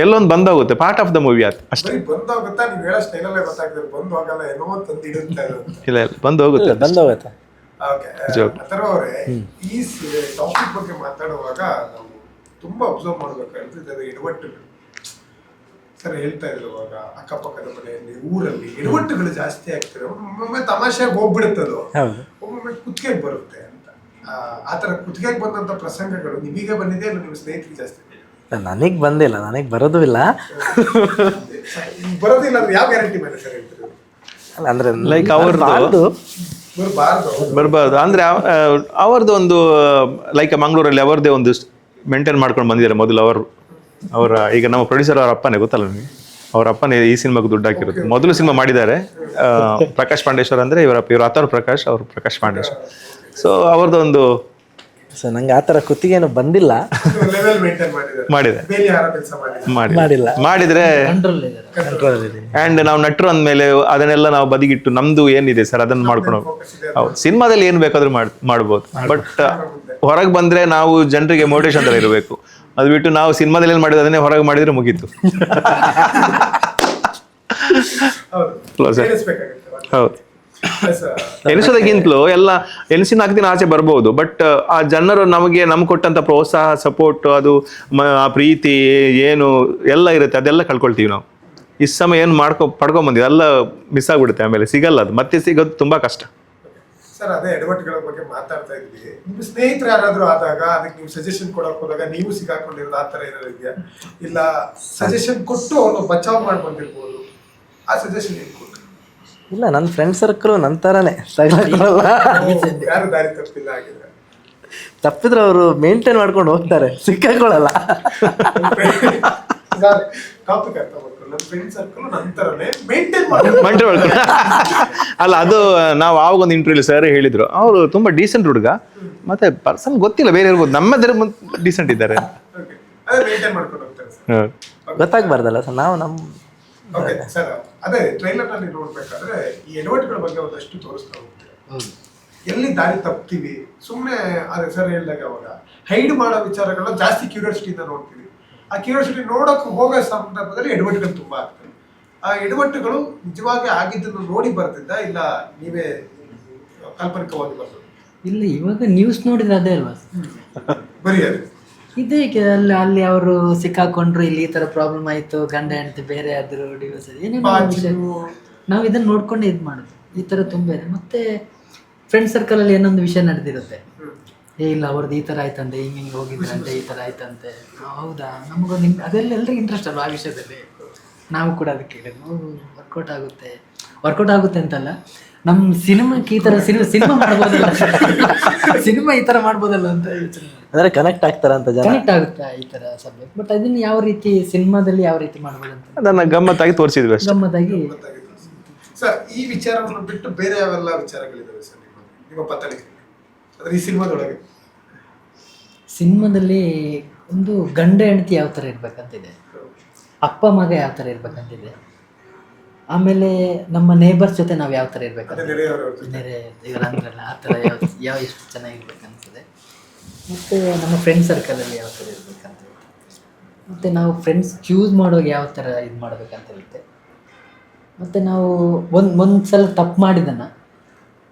ಎಲ್ಲೊಂದು ಬಂದೋಗುತ್ತೆ, ಪಾರ್ಟ್ ಆಫ್ ದ ಮೂವಿ ಅದು ಅಷ್ಟೇ. ಇಲ್ಲ ಬಂದು ಹೋಗುತ್ತೆ. ಈ ಟಾಪಿಕ್ ಬಗ್ಗೆ ಮಾತಾಡುವಾಗ ನಾವು ತುಂಬಾ ಅಬ್ಸರ್ವ್ ಮಾಡ್ಬೇಕಾದ್ರೆ ಎಡವಟ್ಟುಗಳು ಸರ್ ಹೇಳ್ತಾ ಇದ್ರು. ಅವಾಗ ಅಕ್ಕಪಕ್ಕದ ಮನೆಯಲ್ಲಿ ಊರಲ್ಲಿ ಎಡವಟ್ಟುಗಳು ಜಾಸ್ತಿ ಆಗ್ತದೆ. ಒಮ್ಮೊಮ್ಮೆ ತಮಾಷೆಗೆ ಹೋಗ್ಬಿಡುತ್ತದು, ಒಮ್ಮೊಮ್ಮೆ ಕುತ್ತಿಗೆಗೆ ಬರುತ್ತೆ ಅಂತ. ಆತರ ಕುತ್ತಿಗೆಗೆ ಬಂದಂತ ಪ್ರಸಂಗಗಳು ನಿಮಗೆ ಬಂದಿದೆ ಇಲ್ಲ ನಿಮ್ಮ ಸ್ನೇಹಿತರಿಗೆ ಜಾಸ್ತಿ? ನನಗ್ ಬಂದಿಲ್ಲ, ನನಗ್ ಬರೋದು ಇಲ್ಲ. ಬರೋದಿಲ್ಲ ಅಂದ್ರೆ ಯಾವ ಗ್ಯಾರಂಟಿ ಮೇಲೆ ಸರ್ ಹೇಳ್ತೀರಿ? ಅಂದ್ರೆ ಲೈಕ್ ಅವ್ರದ್ದು ಬರಬಾರ್ದು ಅಂದ್ರೆ ಅವ್ರದ್ದು ಒಂದು ಲೈಕ್ ಮಂಗಳೂರಲ್ಲಿ ಅವ್ರದ್ದೇ ಒಂದು ಮೇಂಟೈನ್ ಮಾಡ್ಕೊಂಡು ಬಂದಿದ್ದಾರೆ ಮೊದಲು. ಅವರ ಈಗ ನಮ್ಮ ಪ್ರೊಡ್ಯೂಸರ್ ಅವ್ರ ಅಪ್ಪನೇ ಗೊತ್ತಲ್ಲ ನಿಮಗೆ, ಅವ್ರ ಅಪ್ಪನೇ ಈ ಸಿನಿಮಾಗೆ ದುಡ್ಡು ಹಾಕಿರೋದು. ಮೊದಲು ಸಿನಿಮಾ ಮಾಡಿದ್ದಾರೆ ಪ್ರಕಾಶ್ ಪಾಂಡೇಶ್ವರ್ ಅಂದರೆ ಇವ್ರ ಅಥರ್ ಪ್ರಕಾಶ್, ಅವರು ಪ್ರಕಾಶ್ ಪಾಂಡೇಶ್ವರ್. ಸೊ ಅವ್ರದ್ದು ಒಂದು ಸೊ ನಂಗೆ ಆ ಥರ ಕುತ್ತಿಗೇನು ಬಂದಿಲ್ಲ. ಲೆವೆಲ್ ಮೇಂಟೈನ್ ಮಾಡಿದ್ದಾರೆ. ಮಾಡಿದೆ. ಬೇರೆ ಯಾರ ಕೆಲಸ ಮಾಡಿದ್ದಾರೆ? ಮಾಡಿಲ್ಲ. ಮಾಡಿದ್ರೆ ಕಂಟ್ರೋಲ್ ಇದ್ದಾರೆ. ಕಂಟ್ರೋಲ್ ಇದೆ. ಆ್ಯಂಡ್ ನಾವು ನಟರು ಅಂದಮೇಲೆ ಅದನ್ನೆಲ್ಲ ನಾವು ಬದಿಗಿಟ್ಟು ನಮ್ದು ಏನಿದೆ ಸರ್ ಅದನ್ನು ಮಾಡ್ಕೊಂಡು ಹೌದು ಸಿನಿಮಾದಲ್ಲಿ ಏನು ಬೇಕಾದ್ರೂ ಮಾಡ್ಬೋದು. ಬಟ್ ಹೊರಗೆ ಬಂದರೆ ನಾವು ಜನರಿಗೆ ಮೋಟಿವೇಶನ್ ಥರ ಇರಬೇಕು. ಅದು ಬಿಟ್ಟು ನಾವು ಸಿನಿಮಾದಲ್ಲಿ ಏನು ಮಾಡಿದ್ರೆ ಅದನ್ನೇ ಹೊರಗೆ ಮಾಡಿದರೆ ಮುಗೀತು. ಹೌದು ಎನಿಸೋದಕ್ಕಿಂತಲೂ ಎಲ್ಲ ಎನಿಸಿನ ದಿನ ಆಚೆ ಬರ್ಬೋದು. ಬಟ್ ಆ ಜನರು ನಮ್ಗೆ ಕೊಟ್ಟಂತ ಪ್ರೋತ್ಸಾಹ ಸಪೋರ್ಟ್ ಅದು ಆ ಪ್ರೀತಿ ಏನು ಎಲ್ಲ ಇರುತ್ತೆ ಅದೆಲ್ಲ ಕಳ್ಕೊಳ್ತೀವಿ ನಾವು. ಇಷ್ಟು ಸಮಯ ಏನು ಪಡ್ಕೊಂಬಂದಿವಿ ಎಲ್ಲ ಮಿಸ್ ಆಗ್ಬಿಡುತ್ತೆ, ಆಮೇಲೆ ಸಿಗಲ್ಲ, ಅದು ಮತ್ತೆ ಸಿಗೋದು ತುಂಬಾ ಕಷ್ಟ. ಸರ್ ಅದೇ ಎಡವಟ್ಟುಗಳ ಬಗ್ಗೆ ಮಾತಾಡ್ತಾ ಇದ್ವಿ. ನಿಮ್ಮ ಸ್ನೇಹಿತರು ಯಾರಾದ್ರೂ ಆದಾಗ ಅದಕ್ಕೆ ನೀವು ಸಜೆಷನ್ ಕೊಡಕ್ ಹೋದಾಗ ನೀವು ಸಿಗಾಕೊಂಡಿರೋದು ಆ ತರ ಏನಾದ್ರು ಇದೆಯಾ? ಇಲ್ಲ ಸಜೆಷನ್ ಕೊಟ್ಟು ಅವ್ರನ್ನ ಬಚಾವ್ ಮಾಡ್ಕೊಂಡಿರ್ಬೋದು, ಆ ಸಜೆಷನ್ ಏನು ಕೊಟ್ಟು? ಇಲ್ಲ, ನನ್ನ ಫ್ರೆಂಡ್ ಸರ್ಕಲ್ ನನ್ನ ಥರನೇ ಯಾರು ದಾರಿ ತಪ್ಪಿಲ್ಲ ಆಗಿದ್ರೆ? ತಪ್ಪಿದ್ರೆ ಅವರು ಮೇಂಟೈನ್ ಮಾಡ್ಕೊಂಡು ಹೋಗ್ತಾರೆ, ಸಿಕ್ಕಾಕೊಳ್ಳಲ್ಲ. ಟಾಪಿಕ್ ಅರ್ಥ ಮಾಡ್ಕೊಂಡು ನನ್ನ ಫ್ರೆಂಡ್ ಸರ್ಕಲ್ ನನ್ನ ಥರನೇ ಮೇಂಟೈನ್ ಮಾಡಿ ಅಲ್ಲ, ಅದು ನಾವು ಆವಾಗ ಒಂದು ಇಂಟರ್ವ್ಯೂ ಸರ್ ಹೇಳಿದ್ರು, ಅವರು ತುಂಬಾ ಡೀಸೆಂಟ್ ಹುಡುಗ, ಮತ್ತೆ ಪರ್ಸನ್ ಗೊತ್ತಿಲ್ಲ ಬೇರೆ ಇರ್ಬೋದು, ನಮ್ಮದ್ರ ಡೀಸೆಂಟ್ ಇದ್ದಾರೆ, ಅದೇ ಮೇಂಟೈನ್ ಮಾಡ್ಕೊಂಡು ಹೋಗ್ತಾರೆ ಸರ್. ಗೊತ್ತಾಗ್ಬಾರ್ದಲ್ಲ ಸರ್, ನಾವು ನಮ್ಮ ಓಕೆ ಸರ್, ಅದೇ ಟ್ರೈಲರ್ ನಲ್ಲಿ ನೋಡ್ಬೇಕಾದ್ರೆ ಈ ಎಡವಟ್ಟುಗಳ ಬಗ್ಗೆ ಒಂದಷ್ಟು ತೋರಿಸ್ತಾ ಹೋಗ್ತೀವಿ. ಎಲ್ಲಿ ದಾರಿ ತಪ್ತೀವಿ ಸುಮ್ಮನೆ ಅದೇ ಸರ್ ಹೇಳಿದಾಗ ಅವಾಗ ಹೈಡ್ ಮಾಡೋ ವಿಚಾರಗಳನ್ನ ಜಾಸ್ತಿ ಕ್ಯೂರಿಯಾಸಿಟಿಯಿಂದ ನೋಡ್ತೀವಿ. ಆ ಕ್ಯೂರಿಯಾಸಿಟಿ ನೋಡಕ್ ಹೋಗೋ ಸಂದರ್ಭದಲ್ಲಿ ಎಡವಟ್ಟುಗಳು ತುಂಬಾ ಆಗ್ತವೆ. ಆ ಎಡವಟ್ಟುಗಳು ನಿಜವಾಗಿ ಆಗಿದ್ದನ್ನು ನೋಡಿ ಬರ್ತಿದ್ದ, ಇಲ್ಲ ನೀವೇ ಕಾಲ್ಪನಿಕವಾಗಿ ಬರ್ತದೆ? ಇಲ್ಲಿ ಇವಾಗ ನ್ಯೂಸ್ ನೋಡಿದ್ರೆ ಅದೇ ಅಲ್ವಾ ಬರೀ ಅದೇ ಇದೇ ಅಲ್ಲಿ ಅವರು ಸಿಕ್ಕಾಕೊಂಡ್ರು, ಇಲ್ಲಿ ಈ ತರ ಪ್ರಾಬ್ಲಮ್ ಆಯ್ತು, ಗಂಡ ಹೆಂಡತಿ ಬೇರೆ ಆದ್ರು, ಡಿವೋರ್ಸ್ ಏನೇನೋ ವಿಷಯ ನಾವು ಇದನ್ನ ನೋಡ್ಕೊಂಡು ಇದು ಮಾಡೋದು. ಈ ತರ ತುಂಬಾ ಇದೆ. ಮತ್ತೆ ಫ್ರೆಂಡ್ ಸರ್ಕಲ್ ಅಲ್ಲಿ ಏನೊಂದು ವಿಷಯ ನಡೆದಿರುತ್ತೆ, ಇಲ್ಲ ಅವ್ರದ್ದು ಈ ತರ ಆಯ್ತಂತೆ, ಹಿಂಗೆ ಹೋಗಿದ್ರಂತೆ, ಈ ತರ ಆಯ್ತಂತೆ. ಹೌದಾ, ನಮಗೊಂದು ಅದೆಲ್ಲ ಎಲ್ರಿಗೂ ಇಂಟ್ರೆಸ್ಟ್ ಅಲ್ವಾ ಆ ವಿಷಯದಲ್ಲಿ. ನಾವು ಕೂಡ ಅದಕ್ಕೆ ಹೇಳಿದ್ವಿ, ವರ್ಕೌಟ್ ಆಗುತ್ತೆ ಅಂತಲ್ಲ, ನಮ್ಮ ಸಿನಿಮಾಕ್ಕೆ ಈ ತರ ಸಿನಿಮಾ ಮಾಡ್ಬೋದಲ್ಲ, ಸಿನಿಮಾ ಈ ತರ ಮಾಡ್ಬೋದಲ್ಲ ಅಂತ ಯೋಚನೆ. ಅಂದ್ರೆ ಕನೆಕ್ಟ್ ಆಗ್ತಾರಂತ ಜನ, ಕನೆಕ್ಟ್ ಆಗುತ್ತೆ ಈ ತರ ಸಬ್ಜೆಕ್ಟ್. ಬಟ್ ಅದನ್ನ ಯಾವ ರೀತಿ ಸಿನಿಮಾದಲ್ಲಿ ಯಾವ ರೀತಿ ಮಾಡ್ಬೋದಂತ ಅದನ್ನ ಗಮ್ಮತ್ತಾಗಿ ತೋರಿಸಿದ್ವಿ ಅಷ್ಟೇ. ಗಮ್ಮತ್ತಾಗಿ. ಸರ್ ಈ ವಿಚಾರವನ್ನು ಬಿಟ್ಟು ಬೇರೆ ಯಾವೆಲ್ಲ ವಿಚಾರಗಳಿದಾವೆ ಸರ್ ನಿಮ್ಮ ಪತ್ರಿಕೆ ಅಂದ್ರೆ ಈ ಸಿನಿಮಾದಲ್ಲಿ ಒಂದು ಗಂಡ ಹೆಂಡತಿ ಯಾವ ಥರ ಇರ್ಬೇಕಂತಿದೆ, ಅಪ್ಪ ಮಗ ಯಾವ ಥರ ಇರ್ಬೇಕಂತಿದೆ, ಆಮೇಲೆ ನಮ್ಮ ನೇಬರ್ಸ್ ಜೊತೆ ನಾವು ಯಾವ ಥರ ಇರ್ಬೇಕಂತ, ನೆರೆ ಇವರಂದ್ರಲ್ಲ ಆ ಥರ ಯಾವ ಎಷ್ಟು ಚೆನ್ನಾಗಿರ್ಬೇಕಂತಿದೆ. ಮತ್ತು ನಮ್ಮ ಫ್ರೆಂಡ್ ಸರ್ಕಲಲ್ಲಿ ಯಾವ ಥರ ಇರ್ಬೇಕಂತಿರುತ್ತೆ, ಮತ್ತು ನಾವು ಫ್ರೆಂಡ್ಸ್ ಚೂಸ್ ಮಾಡೋವಾಗ ಯಾವ ಥರ ಇದು ಮಾಡ್ಬೇಕಂತಿರುತ್ತೆ. ಮತ್ತು ನಾವು ಒಂದು ಸಲ ತಪ್ಪು ಮಾಡಿದ್ದನ್ನು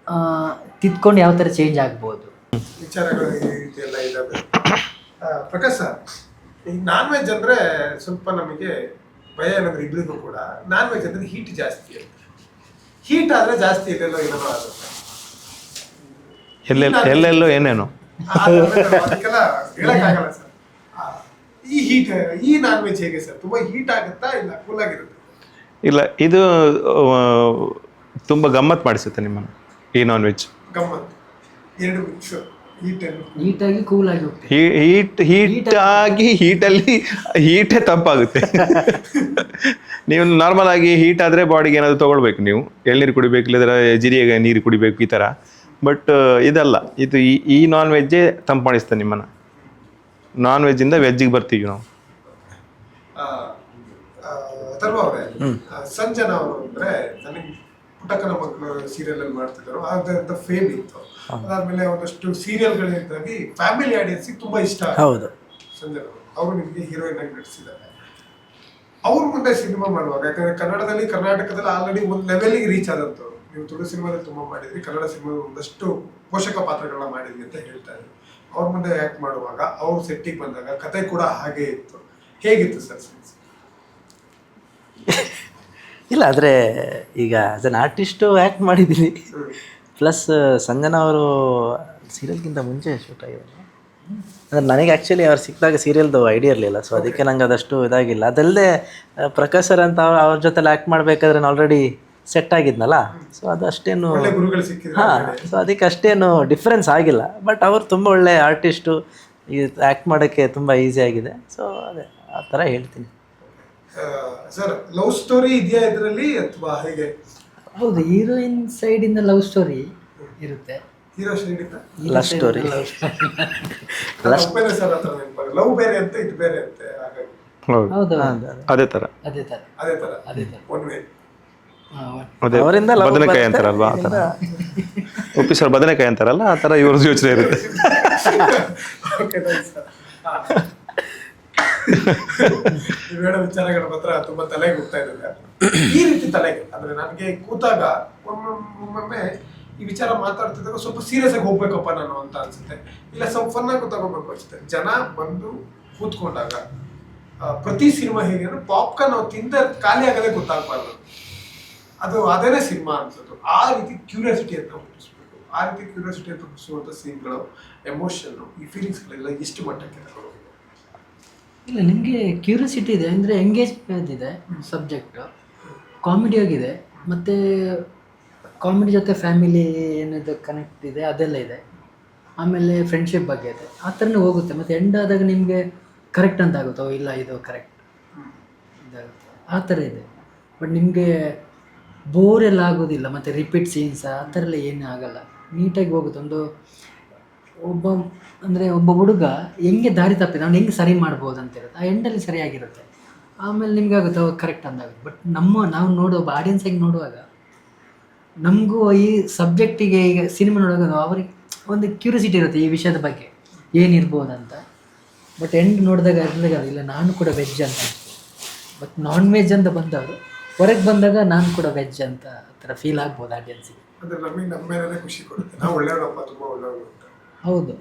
ತಿದ್ಕೊಂಡು ಯಾವ ಥರ ಚೇಂಜ್ ಆಗ್ಬೋದು ವಿಚಾರಗಳು ಎಲ್ಲ ಇದಾವೆ. ಪ್ರಕಾಶ್ ಸರ್, ಈ ನಾನ್ ವೆಜ್ ಅಂದ್ರೆ ಸ್ವಲ್ಪ ನಮಗೆ ಭಯ ಏನಂದ್ರೆ ಇಬ್ಬರಿಗೂ ಕೂಡ ನಾನ್ ವೆಜ್ ಅಂದ್ರೆ ಹೀಟ್ ಜಾಸ್ತಿ ಇರುತ್ತೆ. ಹೀಟ್ ಆದ್ರೆ ಜಾಸ್ತಿ ಎಲ್ಲೆಲ್ಲೋ ಏನೇನೋ ಆಗುತ್ತೆ, ಎಲ್ಲೆಲ್ಲೋ ಏನೇನೋ ಅದಕ್ಕೆಲ್ಲ ಹೇಳಕ್ಕಾಗಲ್ಲ ಸರ್. ಈ ಹೀಟ್ ಈ ನಾನ್ ವೆಜ್ ಹೇಗೆ ಸರ್, ತುಂಬಾ ಹೀಟ್ ಆಗುತ್ತಾ ಇಲ್ಲ ಕೂಲ್ ಆಗಿರುತ್ತೆ? ಇಲ್ಲ, ಇದು ತುಂಬ ಗಮ್ಮತ್ ಮಾಡಿಸುತ್ತೆ ನಿಮ್ಮನ್ನು ಈ ನಾನ್ ವೆಜ್. ಗಮ್ಮತ್ ಎರಡು ಮಿಕ್ಸ್, ನೀಟಾಗಿ ಕೂಲ್ ಆಗಿ ಹೋಗ್ತೀವಿ. ಹೀಟಲ್ಲಿ ಹೀಟೇ ತಪ್ಪಾಗುತ್ತೆ. ನೀವು ನಾರ್ಮಲ್ ಆಗಿ ಹೀಟ್ ಆದರೆ ಬಾಡಿಗೆ ಏನಾದರೂ ತೊಗೊಳ್ಬೇಕು, ನೀವು ಎಳ್ನೀರು ಕುಡಿಬೇಕು, ಇಲ್ಲದ್ರೆ ಜಿರಿಯಾಗ ನೀರು ಕುಡಿಬೇಕು, ಈ ಥರ. ಬಟ್ ಇದಲ್ಲ, ಇದು ಈ ನಾನ್ ವೆಜ್ಜೇ ತಂಪು ಮಾಡಿಸ್ತದೆ ನಿಮ್ಮನ್ನು. ನಾನ್ ವೆಜ್ಜಿಂದ ವೆಜ್ಜಿಗೆ ಬರ್ತೀವಿ ನಾವು. ಅಥರ್ವ ಅವರೇ, ಸಂಜನಾ ಅವರು ಅಂದ್ರೆ ನನಗೆ ಪುಟ್ಟಕ್ಕನ ಮಕ್ಕಳು ಸೀರಿಯಲ್ ಅಲ್ಲಿ ಮಾಡ್ತಿದ್ರು, ಅದಂತ ಫೇಮ್ ಇತ್ತು. ಅದಾದ್ಮೇಲೆ ಒಂದಷ್ಟು ಸೀರಿಯಲ್ಗಳಿಂದಾಗಿ ಫ್ಯಾಮಿಲಿ ಆಡಿಯನ್ಸ್ ತುಂಬಾ ಇಷ್ಟ. ಹೌದು, ಸಂಜನಾ ಅವರು ನಿಮಗೆ ಹೀರೋಯಿನ್ ಆಗಿ ನಟಿಸಿದ್ದಾರೆ. ಅವ್ರ ಮುಂದೆ ಸಿನಿಮಾ ಮಾಡುವಾಗ, ಯಾಕಂದ್ರೆ ಕನ್ನಡದಲ್ಲಿ ಕರ್ನಾಟಕದಲ್ಲಿ ಆಲ್ರೆಡಿ ಒಂದು ಲೆವೆಲ್ಗೆ ರೀಚ್ ಆದಂಥವ್ರು. ನೀವು ತುಳು ಸಿನಿಮಾದಲ್ಲಿ ತುಂಬಾ ಮಾಡಿದ್ರಿ, ಕನ್ನಡ ಸಿನಿಮಾ ಒಂದಷ್ಟು ಪೋಷಕ ಪಾತ್ರಗಳನ್ನ ಮಾಡಿದ್ವಿ ಅಂತ ಹೇಳ್ತಾ ಇದ್ರು. ಅವ್ರ ಮುಂದೆ ಆಕ್ಟ್ ಮಾಡುವಾಗ, ಅವ್ರ ಸೆಟ್ಟಿಗೆ ಬಂದಾಗ ಕತೆ ಕೂಡ ಹಾಗೆ ಇತ್ತು. ಹೇಗಿತ್ತು ಸರ್? ಇಲ್ಲ ಆದರೆ ಈಗ ಆಸ್ ಅನ್ ಆರ್ಟಿಸ್ಟು ಆ್ಯಕ್ಟ್ ಮಾಡಿದ್ದೀನಿ, ಪ್ಲಸ್ ಸಂಜನಾ ಅವರು ಸೀರಿಯಲ್ಗಿಂತ ಮುಂಚೆ ಶೂಟ್ ಆಗಿದ್ದಾರೆ. ಅಂದರೆ ನನಗೆ ಆ್ಯಕ್ಚುಲಿ ಅವ್ರು ಸಿಕ್ಕಿದಾಗ ಸೀರಿಯಲ್ದು ಐಡಿಯಾ ಇರಲಿಲ್ಲ, ಸೊ ಅದಕ್ಕೆ ನಂಗೆ ಅದಷ್ಟು ಇದಾಗಿಲ್ಲ. ಅದಲ್ಲದೆ ಪ್ರಕಾಶ್ ಸರ್ ಅಂತ ಅವ್ರ ಜೊತೆಲಿ ಆ್ಯಕ್ಟ್ ಮಾಡಬೇಕಾದ್ರೆ ನಾನು ಆಲ್ರೆಡಿ ಸೆಟ್ ಆಗಿದ್ನಲ್ಲ, ಸೊ ಅದು ಅಷ್ಟೇನು ಹಾಂ, ಸೊ ಅದಕ್ಕೆ ಅಷ್ಟೇನು ಡಿಫ್ರೆನ್ಸ್ ಆಗಿಲ್ಲ. ಬಟ್ ಅವರು ತುಂಬ ಒಳ್ಳೆ ಆರ್ಟಿಸ್ಟು, ಈ ಆ್ಯಕ್ಟ್ ಮಾಡೋಕ್ಕೆ ತುಂಬ ಈಸಿ ಆಗಿದೆ. ಸೊ ಅದೇ ಆ ಥರ ಹೇಳ್ತೀನಿ. ಸರ್ ಲವ್ ಸ್ಟೋರಿ ಇದೆಯಾ ಇದರಲ್ಲಿ ಅಥವಾ ಹೇಗೆ? ಹೌದು, ಹೀರೋಯಿನ್ ಸೈಡಿಂದ ಲವ್ ಸ್ಟೋರಿ ಇರುತ್ತೆ. Hero Shrinita love story. Upendra sir ಹತ್ರ ನೆನಪಾಗ ಲವ್ ಬೇರೆ ಅಂತ ಇದು ಬೇರೆ ಅಂತೆ, ಹಾಗಾಗಿ ಹೌದು ಹೌದು ಅದೇ ಥರ ಅದೇ ತರ ಒನ್ ವೇ. ಅದೇ ಅವರಿಂದ love ಬದನೆಕಾಯಿ ಬರುತ್ತೆ, ಅಂತಾರಲ್ವಾ ಆ ಥರ. ಉಪ್ಪಿ ಸರ್ ಬದನೆಕಾಯಿ ಅಂತಾರಲ್ಲ ಆ ಥರ ಇವ್ರದ್ದು ಯೋಚನೆ ಇರುತ್ತೆ. ಓಕೆ ನೀವು ಹೇಳೋ ವಿಚಾರಗಳ ಮಾತ್ರ ತುಂಬಾ ತಲೆಗೆ ಹೋಗ್ತಾ ಇದ್ದಾರೆ. ಈ ರೀತಿ ತಲೆಗೆ ಅಂದ್ರೆ ನನಗೆ ಕೂತಾಗ ಒಮ್ಮೊಮ್ಮೆ ಈ ವಿಚಾರ ಮಾತಾಡ್ತಿದ್ದಾಗ ಸ್ವಲ್ಪ ಸೀರಿಯಸ್ ಆಗಿ ಹೋಗ್ಬೇಕಪ್ಪ ನಾನು ಅಂತ ಅನ್ಸುತ್ತೆ, ಇಲ್ಲ ಸ್ವಲ್ಪ ಫನ್ ಆಗಿ ತಗೋಬೇಕು ಅನ್ಸುತ್ತೆ. ಜನ ಬಂದು ಕೂತ್ಕೊಂಡಾಗ ಪ್ರತಿ ಸಿನಿಮಾ ಹೇಗೆ ಅಂದ್ರೆ ಪಾಪ್ಕಾರ್ನ್ ನಾವು ತಿಂದ ಖಾಲಿ ಆಗದೆ ಗೊತ್ತಾಗ್ಬಾರ್ದು, ಅದು ಅದೇನೇ ಸಿನಿಮಾ ಅನ್ಸೋದು. ಆ ರೀತಿ ಕ್ಯೂರಿಯಾಸಿಟಿ ಅಂತ ಹುಟ್ಟಿಸ್ಬೇಕು. ಆ ರೀತಿ ಕ್ಯೂರಿಯಾಸಿಟಿ ಅಂತ ಹುಟ್ಟಿಸುವಂಥ ಸೀನ್ಗಳು, ಎಮೋಷನ್, ಈ ಫೀಲಿಂಗ್ಸ್ಗಳೆಲ್ಲ ಎಷ್ಟು ಮಟ್ಟಕ್ಕೆ ತಗೊಳ್ಳೋದು. ಇಲ್ಲ ನಿಮಗೆ ಕ್ಯೂರಿಯಾಸಿಟಿ ಇದೆ ಅಂದರೆ ಎಂಗೇಜ್ ಇದೆ ಸಬ್ಜೆಕ್ಟ್, ಕಾಮಿಡಿ ಆಗಿದೆ, ಮತ್ತು ಕಾಮಿಡಿ ಜೊತೆ ಫ್ಯಾಮಿಲಿ ಏನಿದೆ ಕನೆಕ್ಟ್ ಇದೆ ಅದೆಲ್ಲ ಇದೆ, ಆಮೇಲೆ ಫ್ರೆಂಡ್ಶಿಪ್ ಬಗ್ಗೆ ಇದೆ, ಆ ಥರನೇ ಹೋಗುತ್ತೆ. ಮತ್ತು ಎಂಡ್ ಆದಾಗ ನಿಮಗೆ ಕರೆಕ್ಟ್ ಅಂತ ಆಗುತ್ತೆ, ಓ ಇಲ್ಲ ಇದು ಕರೆಕ್ಟ್ ಇದಾಗುತ್ತೆ, ಆ ಥರ ಇದೆ. ಬಟ್ ನಿಮಗೆ ಬೋರ್ ಎಲ್ಲ ಆಗೋದಿಲ್ಲ, ಮತ್ತು ರಿಪೀಟ್ ಸೀನ್ಸ್ ಆ ಥರ ಎಲ್ಲ ಏನೂ ಆಗಲ್ಲ, ನೀಟಾಗಿ ಹೋಗುತ್ತೆ. ಒಬ್ಬ ಹುಡುಗ ಹೆಂಗೆ ದಾರಿ ತಪ್ಪಿದೆ ಅವ್ನು ಹೆಂಗೆ ಸರಿ ಮಾಡ್ಬೋದು ಅಂತಿರುತ್ತೆ, ಆ ಎಂಡಲ್ಲಿ ಸರಿಯಾಗಿರುತ್ತೆ. ಆಮೇಲೆ ನಿಮ್ಗೆ ಆಗುತ್ತೆ ಅವಾಗ ಕರೆಕ್ಟ್ ಅಂದಾಗುತ್ತೆ. ಬಟ್ ನಾವು ನೋಡೋ ಒಬ್ಬ ಆಡಿಯನ್ಸಾಗಿ ನೋಡುವಾಗ ನಮಗೂ ಈ ಸಬ್ಜೆಕ್ಟಿಗೆ ಈಗ ಸಿನಿಮಾ ನೋಡುವಾಗ ಅವ್ರಿಗೆ ಒಂದು ಕ್ಯೂರಿಯಾಸಿಟಿ ಇರುತ್ತೆ ಈ ವಿಷಯದ ಬಗ್ಗೆ ಏನಿರ್ಬೋದಂತ. ಬಟ್ ಎಂಡ್ ನೋಡಿದಾಗ ಇಲ್ಲ ನಾನು ಕೂಡ ವೆಜ್ ಅಂತ, ಬಟ್ ನಾನ್ ವೆಜ್ ಅಂತ ಬಂದವರು ಹೊರಗೆ ಬಂದಾಗ ನಾನು ಕೂಡ ವೆಜ್ ಅಂತ ಆ ಥರ ಫೀಲ್ ಆಗ್ಬೋದು ಆಡಿಯನ್ಸಿಗೆ. ಅಂದ್ರೆ ನಮಗೆ ನಮ್ಮ ಮೇಲೆ ಖುಷಿ ಕೊಡುತ್ತೆ, ನಾವು ಒಳ್ಳೆಯವರಪ್ಪ, ತುಂಬಾ ಒಳ್ಳೆಯವರು ಅಂತ. ಹೌದು,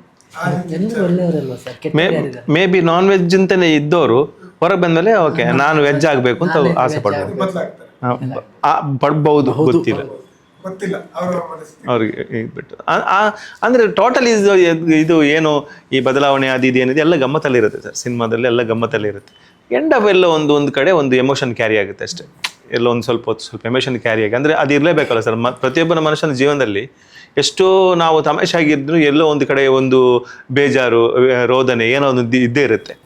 ಎಲ್ಲರೂ ಒಳ್ಳೆಯವರಲ್ವ ಸರ್, ಕೆಟ್ಟ ಮೇ ಬಿ ನಾನ್ ವೆಜ್ ಅಂತಾನೆ ಇದ್ದವರು ಹೊರಗೆ ಬಂದ್ಮೇಲೆ ಓಕೆ ನಾನು ವೆಜ್ ಆಗಬೇಕು ಅಂತ ಆಸೆ ಪಡ್ಬೋದು, ಬದಲಾಗ್ತಾರೆ, ಪಡ್ಬಹುದು, ಗೊತ್ತಿಲ್ಲ ಗೊತ್ತಿಲ್ಲ ಅವರ ಮನಸ್ಸಿಗೆ. ಅವ್ರಿಗೆ ಬಿಟ್ಟು ಅಂದರೆ ಟೋಟಲ್ ಇದು ಏನು ಈ ಬದಲಾವಣೆ ಅದು ಇದು ಏನಿದೆ ಎಲ್ಲ ಗಮ್ಮತ್ತಲ್ಲಿರುತ್ತೆ ಸರ್. ಸಿನಿಮಾದಲ್ಲಿ ಎಲ್ಲ ಗಮ್ಮತ್ತಲ್ಲಿರುತ್ತೆ. ಎಂಡ್ ಆಫ್ ಎಲ್ಲ ಒಂದು ಕಡೆ ಒಂದು ಎಮೋಷನ್ ಕ್ಯಾರಿ ಆಗುತ್ತೆ ಅಷ್ಟೇ, ಎಲ್ಲೋ ಒಂದು ಸ್ವಲ್ಪ ಎಮೋಷನ್ ಕ್ಯಾರಿ ಆಗಿ, ಅಂದರೆ ಅದು ಇರಲೇಬೇಕಲ್ಲ ಸರ್. ಪ್ರತಿಯೊಬ್ಬನ ಮನುಷ್ಯನ ಜೀವನದಲ್ಲಿ ಎಷ್ಟೋ ನಾವು ತಮಾಷೆಯಾಗಿದ್ರು ಎಲ್ಲೋ ಒಂದು ಕಡೆ ಒಂದು ಬೇಜಾರು, ರೋದನೆ ಏನೋ ಒಂದು ಇದ್ದೇ ಇರುತ್ತೆ.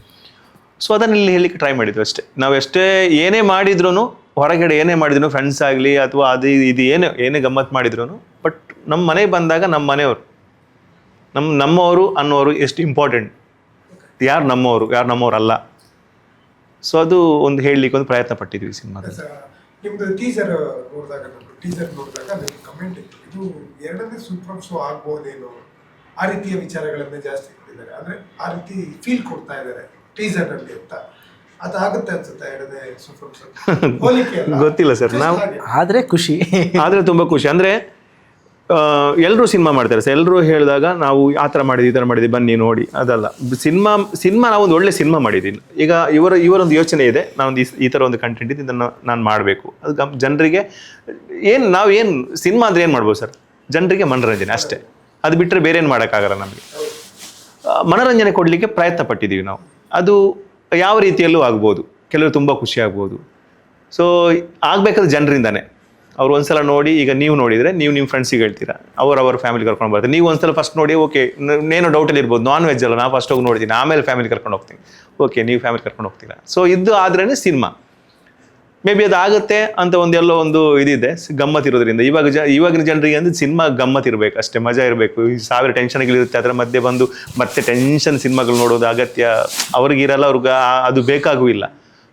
ಸೊ ಅದನ್ನು ಇಲ್ಲಿ ಹೇಳಲಿಕ್ಕೆ ಟ್ರೈ ಮಾಡಿದ್ವಿ ಅಷ್ಟೇ. ನಾವು ಎಷ್ಟೇ ಏನೇ ಮಾಡಿದ್ರು, ಹೊರಗಡೆ ಏನೇ ಮಾಡಿದ್ರು, ಫ್ರೆಂಡ್ಸ್ ಆಗಲಿ ಅಥವಾ ಅದು ಇದು ಏನೇ ಗಮ್ಮತ್ತು ಮಾಡಿದ್ರು, ಬಟ್ ನಮ್ಮ ಮನೆಗೆ ಬಂದಾಗ ನಮ್ಮ ಮನೆಯವರು ನಮ್ಮವರು ಅನ್ನೋರು ಎಷ್ಟು ಇಂಪಾರ್ಟೆಂಟ್, ಯಾರು ನಮ್ಮವರು ಅಲ್ಲ. ಸೊ ಅದು ಒಂದು ಹೇಳಲಿಕ್ಕೆ ಒಂದು ಪ್ರಯತ್ನ ಪಟ್ಟಿದ್ವಿ ಸಿನಿಮಾದಲ್ಲಿ. ನಿಮ್ದು ಟೀಸರ್ ನೋಡಿದಾಗ ಅದಕ್ಕೆ ಕಮೆಂಟ್ ಇತ್ತು, ಇದು ಎರಡನೇ ಸೂಪರ್ ಶೋ ಆಗ್ಬೋದೇನೋ, ಆ ರೀತಿಯ ವಿಚಾರಗಳನ್ನೇ ಜಾಸ್ತಿ ಕೊಟ್ಟಿದ್ದಾರೆ, ಅಂದ್ರೆ ಆ ರೀತಿ ಫೀಲ್ ಕೊಡ್ತಾ ಇದ್ದಾರೆ ಟೀಸರ್ ನಲ್ಲಿ ಅಂತ. ಅದಾಗುತ್ತೆ ಅನ್ಸುತ್ತೆ ಎರಡನೇ ಸೂಪರ್ ಶೋ ಹೋಲಿಕೆ ಗೊತ್ತಿಲ್ಲ ಸರ್. ನಾವು ಆದರೆ ಆದರೆ ತುಂಬ ಖುಷಿ. ಅಂದರೆ ಎಲ್ಲರೂ ಸಿನಿಮಾ ಮಾಡ್ತಾರೆ ಸರ್, ಎಲ್ಲರೂ ಹೇಳಿದಾಗ ನಾವು ಆ ಥರ ಮಾಡಿದ್ವಿ, ಈ ಥರ ಮಾಡಿದ್ವಿ, ಬನ್ನಿ ನೋಡಿ, ಅದಲ್ಲ. ಸಿನಿಮಾ ನಾವೊಂದು ಒಳ್ಳೆ ಸಿನಿಮಾ ಮಾಡಿದ್ದೀನಿ. ಈಗ ಇವರೊಂದು ಯೋಚನೆ ಇದೆ, ನಾವೊಂದು ಈ ಥರ ಒಂದು ಕಂಟೆಂಟ್ ಇದೆ, ಇದನ್ನು ನಾನು ಮಾಡಬೇಕು. ಅದು ಜನರಿಗೆ ನಾವೇನು ಸಿನಿಮಾ ಅಂದರೆ ಏನು ಮಾಡ್ಬೋದು ಸರ್, ಜನರಿಗೆ ಮನೋರಂಜನೆ ಅಷ್ಟೇ. ಅದು ಬಿಟ್ಟರೆ ಬೇರೆ ಏನು ಮಾಡೋಕ್ಕಾಗಲ್ಲ. ನಮಗೆ ಮನೋರಂಜನೆ ಕೊಡಲಿಕ್ಕೆ ಪ್ರಯತ್ನ ಪಟ್ಟಿದ್ದೀವಿ ನಾವು. ಅದು ಯಾವ ರೀತಿಯಲ್ಲೂ ಆಗ್ಬೋದು, ಕೆಲವರು ತುಂಬ ಖುಷಿ ಆಗ್ಬೋದು. ಸೊ ಆಗಬೇಕಾದ್ರೆ ಜನರಿಂದಾನೆ. ಅವ್ರು ಒಂದ್ಸಲ ನೋಡಿ, ಈಗ ನೀವು ನೋಡಿದರೆ ನೀವು ನಿಮ್ಮ ಫ್ರೆಂಡ್ಸಿಗೆ ಹೇಳ್ತೀರಾ, ಅವ್ರ ಫ್ಯಾಮಿಲಿ ಕರ್ಕೊಂಡು ಬರ್ತಾರೆ. ನೀವು ಒಂದ್ಸಲ ಫಸ್ಟ್ ನೋಡಿ, ಓಕೆ ಏನೋ ಡೌಟಲ್ಲಿ ಇರ್ಬೋದು, ನಾನ್ ವೆಜ್ ಅಲ್ಲ, ನಾನು ಫಸ್ಟ್ ಹೋಗಿ ನೋಡ್ತೀನಿ, ಆಮೇಲೆ ಫ್ಯಾಮಿಲಿ ಕರ್ಕೊಂಡು ಹೋಗ್ತೀನಿ. ಓಕೆ, ನೀವು ಫ್ಯಾಮಿಲಿ ಕರ್ಕೊಂಡು ಹೋಗ್ತೀರಾ. ಸೊ ಇದು ಆದ್ರೇ ಸಿನಿಮಾ ಮೇ ಬಿ ಅದಾಗುತ್ತೆ ಅಂತ ಎಲ್ಲೋ ಒಂದು ಇದಿದೆ, ಗಮ್ಮತ್ತಿರೋದ್ರಿಂದ. ಇವಾಗಿನ ಜನರಿಗೆ ಅಂದ್ರೆ ಸಿನಿಮಾ ಗಮ್ಮತ್ತಿರ್ಬೇಕು ಅಷ್ಟೇ, ಮಜಾ ಇರಬೇಕು. ಈ 1000 ಟೆನ್ಷನ್ಗಳಿರುತ್ತೆ, ಅದರ ಮಧ್ಯೆ ಬಂದು ಮತ್ತೆ ಟೆನ್ಷನ್ ಸಿನಿಮಾಗಳು ನೋಡೋದು ಅಗತ್ಯ ಅವ್ರಿಗಿರಲ್ಲ, ಅದು ಬೇಕಾಗೂ ಇಲ್ಲ.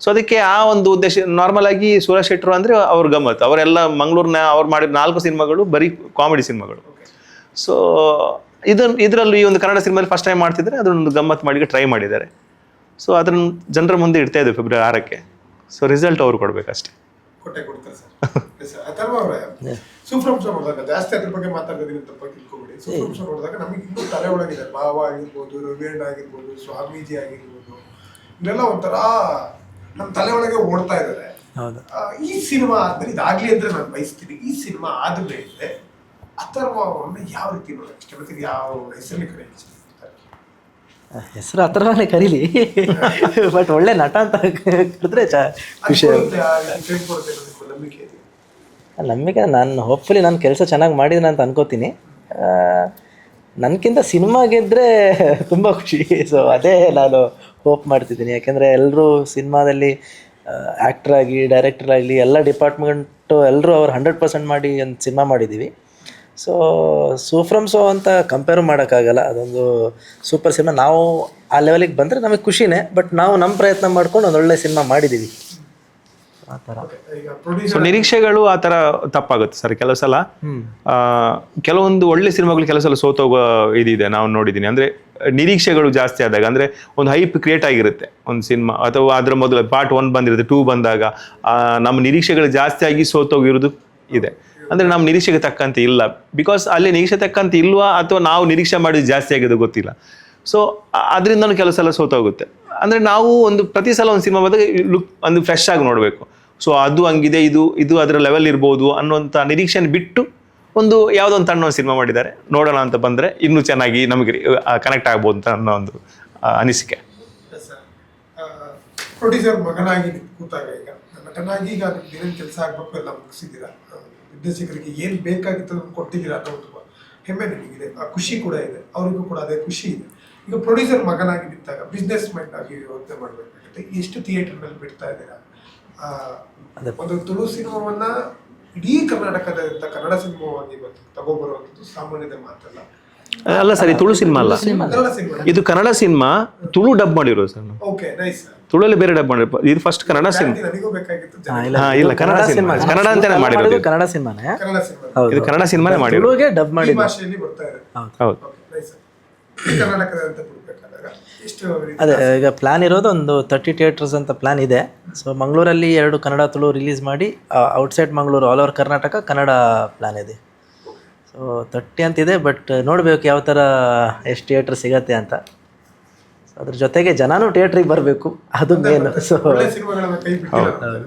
ಸೊ ಅದಕ್ಕೆ ಆ ಒಂದು ಉದ್ದೇಶ. ನಾರ್ಮಲ್ ಆಗಿ ಸುರೇಶ್ ಶೆಟ್ಟರು ಅಂದರೆ ಅವ್ರ ಗಮ್ಮತ್ತು, ಅವರೆಲ್ಲ ಮಂಗಳೂರಿನ ಅವ್ರು ಮಾಡಿದ 4 ಸಿನಿಮಾಗಳು ಬರೀ ಕಾಮಿಡಿ ಸಿನಿಮಾಗಳು. ಸೊ ಇದರಲ್ಲೂ ಈ ಒಂದು ಕನ್ನಡ ಸಿನಿಮಾದಲ್ಲಿ ಫಸ್ಟ್ ಟೈಮ್ ಮಾಡ್ತಿದ್ರೆ ಅದನ್ನೊಂದು ಗಮ್ಮತ್ತು ಮಾಡಿ ಟ್ರೈ ಮಾಡಿದ್ದಾರೆ. ಸೊ ಅದನ್ನು ಜನರ ಮುಂದೆ ಇಡ್ತಾ ಇದ್ದೀವಿ ಫೆಬ್ರವರಿ 6ಕ್ಕೆ. ಸೊ ರಿಸಲ್ಟ್ ಅವ್ರು ಕೊಡ್ಬೇಕಷ್ಟೇ. ಕೊಡ್ತಾರೆ ಸರ್. ಅಥರ್ವ ಅವರೇ, ಸೂಪರ್ ಶೋ ನೋಡಿದಾಗ ಜಾಸ್ತಿ ಅದ್ರ ಬಗ್ಗೆ ಮಾತಾಡ್ತಿದ್ದೀನಿ ಅಂತ ತಿಳ್ಕೊಬೇಡಿ. ಸೂಪರ್ ಶೋ ನೋಡಿದಾಗ ನಮಗೆ ಇನ್ನೂ ತಲೆ ಒಳಗಿದೆ, ಭಾವ ಆಗಿರ್ಬೋದು, ರವಿಯಣ್ಣ ಆಗಿರ್ಬೋದು, ಸ್ವಾಮೀಜಿ ಆಗಿರ್ಬೋದು, ಇವೆಲ್ಲ ಒಂಥರ ನಮ್ಮ ತಲೆ ಒಳಗೆ ಓಡ್ತಾ ಇದ್ದಾರೆ. ಈ ಸಿನಿಮಾ ಆದ್ಮೇಲೆ ಇದಾಗ್ಲಿ ಅಂದ್ರೆ ನಾನು ಬಯಸ್ತೀನಿ. ಈ ಸಿನಿಮಾ ಆದ್ಮೇಲೆ ಅಥರ್ವ ಅವ್ರನ್ನ ಯಾವ ರೀತಿ ನೋಡಕ್ಕೆ ಇಷ್ಟಪಡ್ತೀನಿ, ಯಾವ ಹೆಸರಲ್ಲಿ ಕರೆಯಕ್ಕೆ ಹೆಸರು ಅಥರ್ವನೇ ಕರೀಲಿ, ಬಟ್ ಒಳ್ಳೆ ನಟ ಅಂತ ಕರೆದ್ರೆ ಖುಷಿ ಆಗುತ್ತೆ. ನಂಬಿಕೆ ನಾನು ಹೋಪ್ಫುಲಿ ನನ್ನ ಕೆಲಸ ಚೆನ್ನಾಗಿ ಮಾಡಿದ್ದೀನಿ ಅಂತ ಅನ್ಕೋತೀನಿ. ನನಗಿಂತ ಸಿನಿಮಾ ಗೆದ್ದರೆ ತುಂಬ ಖುಷಿ. ಸೊ ಅದೇ ನಾನು ಹೋಪ್ ಮಾಡ್ತಿದ್ದೀನಿ. ಯಾಕೆಂದರೆ ಎಲ್ಲರೂ ಸಿನಿಮಾದಲ್ಲಿ ಆ್ಯಕ್ಟ್ರಾಗಿ, ಡೈರೆಕ್ಟರ್ ಆಗಲಿ, ಎಲ್ಲ ಡಿಪಾರ್ಟ್ಮೆಂಟು ಎಲ್ಲರೂ ಅವ್ರು 100% ಮಾಡಿ ಒಂದು ಸಿನಿಮಾ ಮಾಡಿದ್ದೀವಿ. ಸೊ ಸೂಫ್ರಮ್ ಸೋ ಅಂತ ಕಂಪೇರ್ ಮಾಡೋಕ್ಕಾಗಲ್ಲ, ಅದೊಂದು ಸೂಪರ್ ಸಿನಿಮಾ. ನಾವು ಆ ಲೆವೆಲಿಗೆ ಬಂದರೆ ನಮಗೆ ಖುಷಿನೇ, ಬಟ್ ನಾವು ನಮ್ಮ ಪ್ರಯತ್ನ ಮಾಡ್ಕೊಂಡು ಒಂದು ಒಳ್ಳೆ ಸಿನಿಮಾ ಮಾಡಿದ್ದೀವಿ ಆ ಥರ. ಈಗ ಸೊ ಪ್ರೊಡ್ಯೂಸರ್ ನಿರೀಕ್ಷೆಗಳು ಆ ಥರ ತಪ್ಪಾಗುತ್ತೆ ಸರ್ ಕೆಲವು ಸಲ. ಕೆಲವೊಂದು ಒಳ್ಳೆ ಸಿನಿಮಾಗಳು ಕೆಲವು ಸಲ ಸೋತೋಗೋ ಇದಿದೆ, ನಾವು ನೋಡಿದ್ದೀನಿ. ಅಂದರೆ ನಿರೀಕ್ಷೆಗಳು ಜಾಸ್ತಿ ಆದಾಗ, ಅಂದರೆ ಒಂದು ಹೈಪ್ ಕ್ರಿಯೇಟ್ ಆಗಿರುತ್ತೆ ಒಂದು ಸಿನಿಮಾ, ಅಥವಾ ಅದರ ಮೊದಲು ಪಾರ್ಟ್ 1 ಬಂದಿರುತ್ತೆ, 2 ಬಂದಾಗ ನಮ್ಮ ನಿರೀಕ್ಷೆಗಳು ಜಾಸ್ತಿ ಆಗಿ ಸೋತೋಗಿರೋದು ಇದೆ. ಅಂದರೆ ನಮ್ಮ ನಿರೀಕ್ಷೆಗೆ ತಕ್ಕಂತೆ ಇಲ್ಲ, ಬಿಕಾಸ್ ಅಲ್ಲಿ ನಿರೀಕ್ಷೆ ತಕ್ಕಂತೆ ಇಲ್ವಾ ಅಥವಾ ನಾವು ನಿರೀಕ್ಷೆ ಮಾಡಿದ್ದು ಜಾಸ್ತಿ ಆಗಿದೆ ಗೊತ್ತಿಲ್ಲ. ಸೊ ಅದರಿಂದನೂ ಕೆಲವು ಸಲ ಸೋತೋಗುತ್ತೆ. ಅಂದರೆ ನಾವು ಒಂದು ಪ್ರತಿ ಸಲ ಒಂದು ಸಿನಿಮಾ ಬಂದಾಗ ಲುಕ್ ಒಂದು ಫ್ರೆಶ್ ಆಗಿ ನೋಡಬೇಕು. ಸೊ ಅದು ಹಂಗಿದೆ, ಇದು ಅದರ ಲೆವೆಲ್ ಇರ್ಬೋದು ಅನ್ನೋಂಥ ನಿರೀಕ್ಷೆನ ಬಿಟ್ಟು ಒಂದು ಯಾವುದೋ ಒಂದು ತಣ್ಣ ಒಂದು ಸಿನಿಮಾ ಮಾಡಿದ್ದಾರೆ, ನೋಡೋಣ ಅಂತ ಬಂದರೆ ಇನ್ನೂ ಚೆನ್ನಾಗಿ ನಮಗೆ ಕನೆಕ್ಟ್ ಆಗ್ಬೋದು ಅಂತ ಅನ್ನೋ ಒಂದು ಅನಿಸಿಕೆ. ಪ್ರೊಡ್ಯೂಸರ್ ಮಗನಾಗಿ ಕೂತಾಗ ಈಗ ನಟನಾಗಿ ಈಗ ಏನೇನು ಕೆಲಸ ಆಗಬೇಕು ಎಲ್ಲ ಮುಗಿಸಿದ್ದೀರಾ, ನಿರ್ದೇಶಕರಿಗೆ ಏನು ಬೇಕಾಗಿತ್ತು ಅದನ್ನು ಕೊಟ್ಟಿದ್ದೀರಾ ಅನ್ನೋ ಒಂದು ಹೆಮ್ಮೆ ನಿಮಗಿದೆ, ಆ ಖುಷಿ ಕೂಡ ಇದೆ, ಅವರಿಗೂ ಕೂಡ ಅದೇ ಖುಷಿ ಇದೆ. ಈಗ ಪ್ರೊಡ್ಯೂಸರ್ ಮಗನಾಗಿ ನಿಂತಾಗ ಬಿಸ್ನೆಸ್ ಮೈಂಡ್ ಆಗಿ ಯೋಚನೆ ಮಾಡಬೇಕಾಗುತ್ತೆ. ಎಷ್ಟು ಥಿಯೇಟರ್ನಲ್ಲಿ ಬಿಡ್ತಾ ಇದ್ದೀರಾ? ಒಂದು ತುಳು ಸಿನಿಮಾವನ್ನ ಇಡೀ ಕರ್ನಾಟಕದ ಕನ್ನಡ ಸಿನಿಮಾವಾಗಿ ತಗೋಬರುವಂಥದ್ದು ಸಾಮಾನ್ಯದ ಮಾತಲ್ಲ. ಅಲ್ಲ ಸರ್, ಈ ತುಳು ಸಿನಿಮಾ ಅಲ್ಲ, ಕನ್ನಡ ಸಿನಿಮಾ. ಇದು ಕನ್ನಡ ಸಿನಿಮಾ, ತುಳು ಡಬ್ ಮಾಡಿರೋದು ಸರ್ ನಾವು. Okay, nice. ತುಳಲ್ಲಿ ಬೇರೆ ಡಬ್ ಮಾಡಿರ್ಬೋದು, ಇದು ಫಸ್ಟ್ ಕನ್ನಡ ಸಿನಿಮಾ. ನನಗೂ ಬೇಕಾಗಿತ್ತು ಇಲ್ಲ ಕನ್ನಡ ಸಿನಿಮಾ, ಕನ್ನಡ ಅಂತಾನೆ ಮಾಡಿರೋದು. ಕನ್ನಡ ಸಿನಿಮಾನೇ, ಕನ್ನಡ ಸಿನಿಮಾ. ಇದು ಕನ್ನಡ ಸಿನಿಮಾನೇ ಮಾಡಿರೋದು, ತುಳುಗೆ ಡಬ್ ಈ ಮಾಡಿ. ಭಾಷೆಯಲ್ಲಿ ಬರ್ತಾ ಇದೆ. ಹೌದು. ನೈಸ್. ಕರ್ನಾಟಕದ ಅಂತ ಬಿಡ್ಬೇಕಾದಾಗ ಎಷ್ಟು ಅದೇ ಈಗ ಪ್ಲ್ಯಾನ್ ಇರೋದು ಒಂದು 30 ಥಿಯೇಟರ್ಸ್ ಅಂತ ಪ್ಲ್ಯಾನ್ ಇದೆ. ಸೊ ಮಂಗಳೂರಲ್ಲಿ 2 ಕನ್ನಡ ತುಳು ರಿಲೀಸ್ ಮಾಡಿ, outside Mangaluru all over Karnataka Kannada plan ಇದೆ. ಸೊ 30 ಅಂತಿದೆ, ಬಟ್ ನೋಡಬೇಕು ಯಾವ ಥರ ಎಷ್ಟು ಥಿಯೇಟ್ರ್ ಸಿಗತ್ತೆ ಅಂತ. ಸೊ ಅದ್ರ ಜೊತೆಗೆ ಜನನೂ ಥಿಯೇಟ್ರಿಗೆ ಬರಬೇಕು, ಅದು ಮೇನ್. ಸೊ ಒಳ್ಳೆ ಸಿನಿಮಾಗಳನ್ನ ಕೈ ಬಿಟ್ಟಿಲ್ಲ,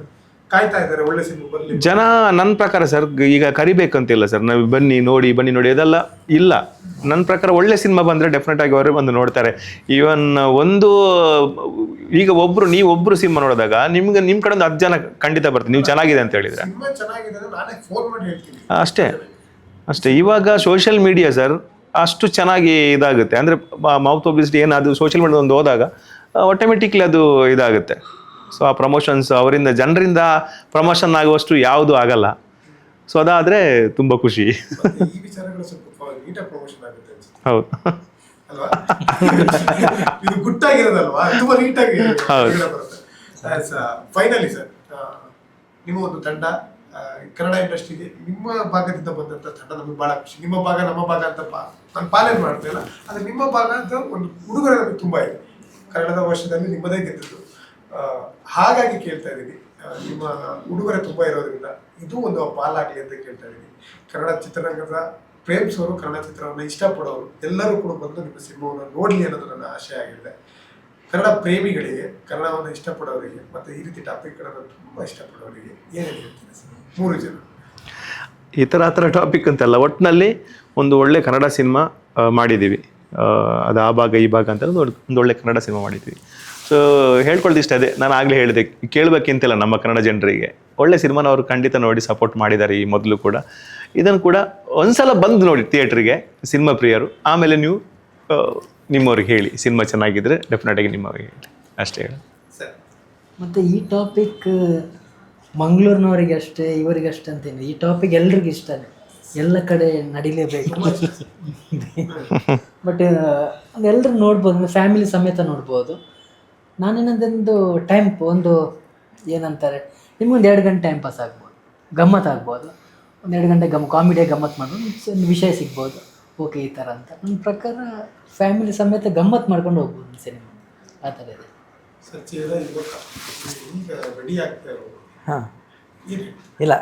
ಕಾಯ್ತಾ ಇದ್ದಾರೆ ಒಳ್ಳೆ ಸಿನಿಮಾ ಬರಲಿ. ಜನ ನನ್ನ ಪ್ರಕಾರ ಸರ್ ಈಗ ಕರಿಬೇಕಂತಿಲ್ಲ ಸರ್, ನಾವು ಬನ್ನಿ ನೋಡಿ ಅದೆಲ್ಲ ಇಲ್ಲ. ನನ್ನ ಪ್ರಕಾರ ಒಳ್ಳೆ ಸಿನಿಮಾ ಬಂದರೆ ಡೆಫಿನೆಟ್ ಆಗಿ ಅವರು ಬಂದು ನೋಡ್ತಾರೆ. ಈವನ್ ಒಂದು ಈಗ ನೀವೊಬ್ಬರು ಸಿನಿಮಾ ನೋಡಿದಾಗ ನಿಮ್ಗೆ ನಿಮ್ಮ ಕಡೆ ಒಂದು 10 ಜನ ಖಂಡಿತ ಬರ್ತಾರೆ ನೀವು ಚೆನ್ನಾಗಿದೆ ಅಂತ ಹೇಳಿದ್ರೆ. ಸಿನಿಮಾ ಚೆನ್ನಾಗಿದೆ ಅಂದ್ರೆ ನಾನೇ ಫೋನ್ ಮಾಡಿ ಹೇಳ್ತೀನಿ. ಅಷ್ಟೇ ಇವಾಗ ಸೋಷಿಯಲ್ ಮೀಡಿಯಾ ಸರ್ ಅಷ್ಟು ಚೆನ್ನಾಗಿ ಇದಾಗುತ್ತೆ. ಅಂದರೆ ಮೌತ್ ಪಬ್ಲಿಸಿಟಿ ಏನು ಅದು ಸೋಷಿಯಲ್ ಮೀಡಿಯಾ ಒಂದು ಹೋದಾಗ ಆಟೋಮೆಟಿಕ್ಲಿ ಅದು ಇದಾಗುತ್ತೆ. ಸೊ ಆ ಪ್ರಮೋಷನ್ಸ್ ಅವರಿಂದ ಜನರಿಂದ ಪ್ರಮೋಷನ್ ಆಗುವಷ್ಟು ಯಾವುದು ಆಗಲ್ಲ. ಸೊ ಅದಾದರೆ ತುಂಬ ಖುಷಿ. ಈ ವಿಚಾರಗಳು ಸ್ವಲ್ಪ ನೀಟಾಗಿ ಪ್ರಮೋಷನ್ ಆಗುತ್ತೆ ಅನ್ಸುತ್ತೆ. ಹೌದು ಅಲ್ವಾ? ಇದು ಗುಟ್ಟಾಗಿರೋದಲ್ವಾ, ತುಂಬಾ ನೀಟಾಗಿ ಬರುತ್ತೆ. ಫೈನಲಿ ಸರ್, ನಿಮ್ಮ ಒಂದು ತಂಡ ಕನ್ನಡ ಇಂಡಸ್ಟ್ರಿಗೆ ನಿಮ್ಮ ಭಾಗದಿಂದ ಬಂದಂತ ತಂಡ ನಮಗೆ ಬಹಳ ಖುಷಿ. ನಿಮ್ಮ ಭಾಗ ನಮ್ಮ ಭಾಗ ಅಂತ ನಾನು ಪಾಲನೆ ಮಾಡ್ತಾ ಇಲ್ಲ, ಆದ್ರೆ ನಿಮ್ಮ ಭಾಗ ಅಂತ ಒಂದು ಉಡುಗೊರೆ ನಮಗೆ ತುಂಬಾ ಇದೆ. ಕನ್ನಡದ ವರ್ಷದಲ್ಲಿ ನಿಮ್ಮದೇ ಗೆದ್ದಿದ್ದು, ಹಾಗಾಗಿ ಕೇಳ್ತಾ ಇದ್ದೀನಿ. ನಿಮ್ಮ ಉಡುಗೊರೆ ತುಂಬಾ ಇರೋದ್ರಿಂದ ಇದು ಒಂದು ಪಾಲಾಗಲಿ ಅಂತ ಕೇಳ್ತಾ ಇದ್ದೀನಿ. ಕನ್ನಡ ಚಿತ್ರರಂಗದ ಪ್ರೇಮಿಸೋರು, ಕನ್ನಡ ಚಿತ್ರವನ್ನು ಇಷ್ಟಪಡೋರು ಎಲ್ಲರೂ ಕೂಡ ಬಂದು ನಿಮ್ಮ ಸಿನಿಮಾವನ್ನು ನೋಡಲಿ ಅನ್ನೋದು ನನ್ನ ಆಶೆ ಆಗಿದೆ. ಕನ್ನಡ ಪ್ರೇಮಿಗಳಿಗೆ, ಕನ್ನಡವನ್ನು ಇಷ್ಟಪಡೋರಿಗೆ ಮತ್ತು ಈ ರೀತಿ ಟಾಪಿಕ್ಗಳನ್ನು ತುಂಬ ಇಷ್ಟಪಡೋರಿಗೆ ಏನೇನು ಹೇಳ್ತೀನಿ ಸರ್? 3 ಜನ ಈ ಥರ ಟಾಪಿಕ್ ಅಂತೆಲ್ಲ ಒಟ್ಟಿನಲ್ಲಿ ಒಂದು ಒಳ್ಳೆ ಕನ್ನಡ ಸಿನಿಮಾ ಮಾಡಿದ್ದೀವಿ. ಅದು ಆ ಭಾಗ ಈ ಭಾಗ ಅಂತ ಒಂದು ಒಳ್ಳೆ ಕನ್ನಡ ಸಿನಿಮಾ ಮಾಡಿದ್ದೀವಿ. ಸೊ ಹೇಳ್ಕೊಳ್ದಿಷ್ಟ ಅದೇ ನಾನು ಆಗಲೇ ಹೇಳಿದೆ, ಕೇಳಬೇಕಿಂತಿಲ್ಲ ನಮ್ಮ ಕನ್ನಡ ಜನರಿಗೆ. ಒಳ್ಳೆ ಸಿನಿಮಾನ ಅವರು ಖಂಡಿತ ನೋಡಿ ಸಪೋರ್ಟ್ ಮಾಡಿದ್ದಾರೆ ಈ ಮೊದಲು ಕೂಡ. ಇದನ್ನು ಕೂಡ ಒಂದ್ಸಲ ಬಂದು ನೋಡಿ ಥಿಯೇಟ್ರಿಗೆ ಸಿನಿಮಾ ಪ್ರಿಯರು, ಆಮೇಲೆ ನೀವು ನಿಮ್ಮವ್ರಿಗೆ ಹೇಳಿ ಸಿನಿಮಾ ಚೆನ್ನಾಗಿದ್ರೆ ಡೆಫಿನೆಟಾಗಿ ನಿಮ್ಮವ್ರಿಗೆ ಹೇಳಿ, ಅಷ್ಟೇ ಹೇಳಿ. ಮತ್ತು ಈ ಟಾಪಿಕ್ ಮಂಗಳೂರಿನವರಿಗೆ ಅಷ್ಟೇ ಇವರಿಗಷ್ಟೇ ಅಂತೇನು, ಈ ಟಾಪಿಕ್ ಎಲ್ರಿಗೂ ಇಷ್ಟನೇ, ಎಲ್ಲ ಕಡೆ ನಡಿಲೇಬೇಕು. ಬಟ್ ಎಲ್ಲರೂ ನೋಡ್ಬೋದು, ಫ್ಯಾಮಿಲಿ ಸಮೇತ ನೋಡ್ಬೋದು. ನಾನೇನೊಂದು ಒಂದು ಏನಂತಾರೆ, ನಿಮ್ಗೊಂದು 2 ಗಂಟೆ ಟೈಮ್ ಪಾಸ್ ಆಗ್ಬೋದು, ಗಮ್ಮತ್ತು ಆಗ್ಬೋದು. ಒಂದು 2 ಗಂಟೆ ಕಾಮಿಡಿಯಾಗಿ ಗಮ್ಮತ್ತು ಮಾಡ್ಬೋದು, ಒಂದು ವಿಷಯ ಸಿಗ್ಬೋದು. ಓಕೆ ಈ ಥರ ಅಂತ ನನ್ನ ಪ್ರಕಾರ ಫ್ಯಾಮಿಲಿ ಸಮೇತ ಗಮ್ಮತ್ತು ಮಾಡ್ಕೊಂಡು ಹೋಗ್ಬೋದು ಸಿನಿಮಾ, ಆ ಥರ ಇದೆ. ಹಾಂ ಇಲ್ಲ,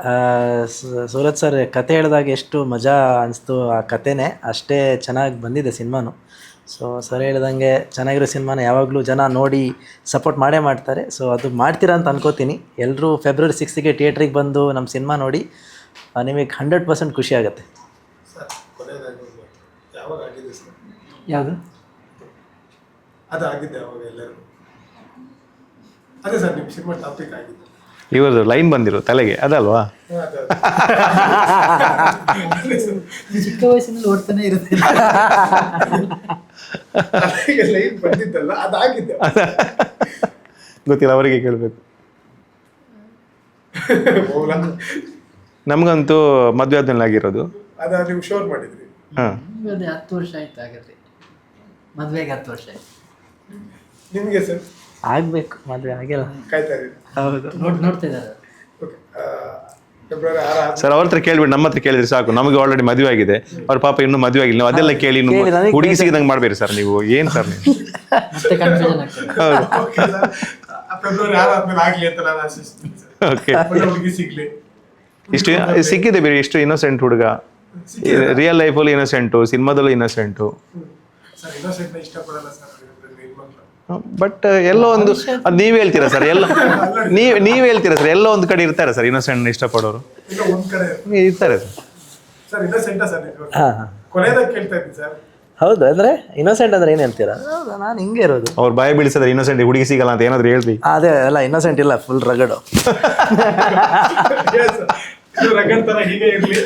ಸೂರತ್ ಸರ್ ಕತೆ ಹೇಳಿದಾಗ ಎಷ್ಟು ಮಜಾ ಅನಿಸ್ತು ಆ ಕತೆನೇ, ಅಷ್ಟೇ ಚೆನ್ನಾಗಿ ಬಂದಿದೆ ಸಿನಿಮಾನು. ಸೊ ಸರ್ ಹೇಳ್ದಂಗೆ ಚೆನ್ನಾಗಿರೋ ಸಿನಿಮಾನ ಯಾವಾಗಲೂ ಜನ ನೋಡಿ ಸಪೋರ್ಟ್ ಮಾಡೇ ಮಾಡ್ತಾರೆ. ಸೊ ಅದು ಮಾಡ್ತೀರಾ ಅಂತ ಅನ್ಕೋತೀನಿ. ಎಲ್ಲರೂ February 6ಗೆ ಥಿಯೇಟ್ರಿಗೆ ಬಂದು ನಮ್ಮ ಸಿನಿಮಾ ನೋಡಿ ನಿಮಗೆ 100% ಖುಷಿ ಆಗುತ್ತೆ. ಯಾವುದು ಅದಾಗಿದೆ ಅವಾಗ ಎಲ್ಲರೂ ಅದೇ ಸರ್ ನಿಮ್ಮ ಸಿನಿಮಾ ಟಾಪಿಕ್ ಆಗಿದೆ. ಇವ್ರದ್ದು ಲೈನ್ ಬಂದಿರೋ ತಲೆಗೆ ಅದಲ್ವಾ? ಚಿಕ್ಕ ವಯಸ್ಸಿನಲ್ಲಿ ಓಡ್ತಾನೆ ಇರುತ್ತೆ. ಲೈನ್ ಬಂದಿದ್ದಲ್ಲ, ಅದಾಗಿದೆ. ಗೊತ್ತಿಲ್ಲ, ಅವರಿಗೆ ಕೇಳಬೇಕು. ನಮಗಂತೂ ಮದುವೆ ಆದ್ಮೇಲೆ ಆಗಿರೋದು. ಅದ ನೀವು ಶೋರ್ ಮಾಡಿದ್ರಿ. ಹಾಂ ಅದೇ 10 ವರ್ಷ ಆಯ್ತು ಹಾಗಾದ್ರೆ, ಮದುವೆಗೆ 10 ವರ್ಷ ಆಯ್ತು. ನಿಮಗೆ ಸರ್ ಆಗ್ಬೇಕು ಮದುವೆ ಆಗಿಲ್ಲ. ಕಾಯ್ತಾ ಇದ್ದೀರಿ. ಹೌದು. ನೋಡ್ತಾ ಇದ್ದಾರೆ. ಓಕೆ, ಫೆಬ್ರವರಿ 6 ಸರ್ ಅವ್ರ ಹತ್ರ ಕೇಳ್ಬಿಟ್ಟು ನಮ್ಮ ಹತ್ರ ಕೇಳಿದ್ರೆ ಸಾಕು, ನಮಗೆ ಆಲ್ರೆಡಿ ಮದುವೆ ಆಗಿದೆ, ಅವ್ರ ಪಾಪ ಇನ್ನೂ ಮದುವೆ ಆಗಿಲ್ಲ, ನೀವು ಅದೆಲ್ಲ ಕೇಳಿ ಇನ್ನು ಕೇಳಿ, ನನಗೆ ಹುಡುಗಿ ಸಿಗದಂಗೆ ಮಾಡ್ಬೇಡಿ ಸರ್ ನೀವು. ಏನು ಸರ್ ನೀವು? ಮತ್ತೆ ಕನ್ಫ್ಯೂಷನ್ ಆಗ್ತದೆ. ಹೌದು. ಓಕೆ ಸರ್, ಫೆಬ್ರವರಿ 6 ಆದ್ಮೇಲೆ ಆಗ್ಲಿ ಅಂತ ನಾನು ಆಶಿಸ್ತೀನಿ ಸರ್. ಓಕೆ, ಒಳ್ಳೆ ಹುಡುಗಿ ಸಿಗ್ಲಿ. ಇಷ್ಟು ಸಿಕ್ಕಿದೆ ಬೇರೆ, ಇಷ್ಟು ಇನ್ನೋಸೆಂಟ್ ಹುಡುಗ, ರಿಯಲ್ ಲೈಫಲ್ಲಿ ಇನ್ನೋಸೆಂಟು, ಸಿನಿಮಾದಲ್ಲೂ ಇನ್ನೋಸೆಂಟು. ಸರ್ ಇನ್ನೋಸೆಂಟ್ನ ಇಷ್ಟಪಡಲ್ಲ ಸರ್ ಹೆಣ್ಮಕ್ಳು. ಬಟ್ ಎಲ್ಲೋ ಒಂದು ಅದು ನೀವ್ ಹೇಳ್ತೀರಾ ಸರ್, ಎಲ್ಲ ನೀವ್ ಹೇಳ್ತೀರಾ ಸರ್, ಎಲ್ಲೋ ಒಂದು ಕಡೆ ಇರ್ತಾರೆ ಸರ್ ಇನ್ನೋಸೆಂಟ್ ಇಷ್ಟಪಡೋರು, ಇಲ್ಲ ಒಂದ್ ಕಡೆ ಇರ್ತಾರೆ ಸರ್. ಸರ್ ಇನ್ನೋಸೆಂಟಾ ಸರ್ ನೀವು? ಹಾ ಕೊನೆಯದಾಗ ಕೇಳ್ತಾ ಇದ್ದೀನಿ ಸರ್. ಹೌದು. ಅಂದ್ರೆ ಇನ್ನೋಸೆಂಟ್ ಅಂದ್ರೆ ಏನ್ ಹೇಳ್ತೀರಾ? ಹೌದಾ, ನಾನು ಹಿಂಗೆ ಇರೋದು. ಅವ್ರು ಬಾಯ ಬೀಳಿಸಿದ್ರೆ ಇನ್ನೋಸೆಂಟ್ ಹುಡುಗಿ ಸಿಗಲ್ಲ ಅಂತ ಏನಾದ್ರು ಹೇಳ್ರಿ. ಅದೇ ಅಲ್ಲ, ಇನ್ನೋಸೆಂಟ್ ಇಲ್ಲ, ಫುಲ್ ರಗಡು. Yes, sir. ಇದು ರಗಡ್ ತರ ಹೀಗೆ ಇರ್ಲಿ.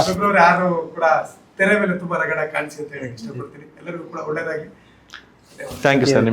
ಫೆಬ್ರವರಿ 6 ಕೂಡ ತೆರೆ ಮೇಲೆ ತುಂಬಾ ರಗಡ ಕಾಣಿಸಿ ಅಂತ ಹೇಳಿ ಇಷ್ಟಪಡ್ತೀನಿ. ಎಲ್ಲರಿಗೂ ಕೂಡ ಒಳ್ಳೇದಾಗಿ. Thank you sir.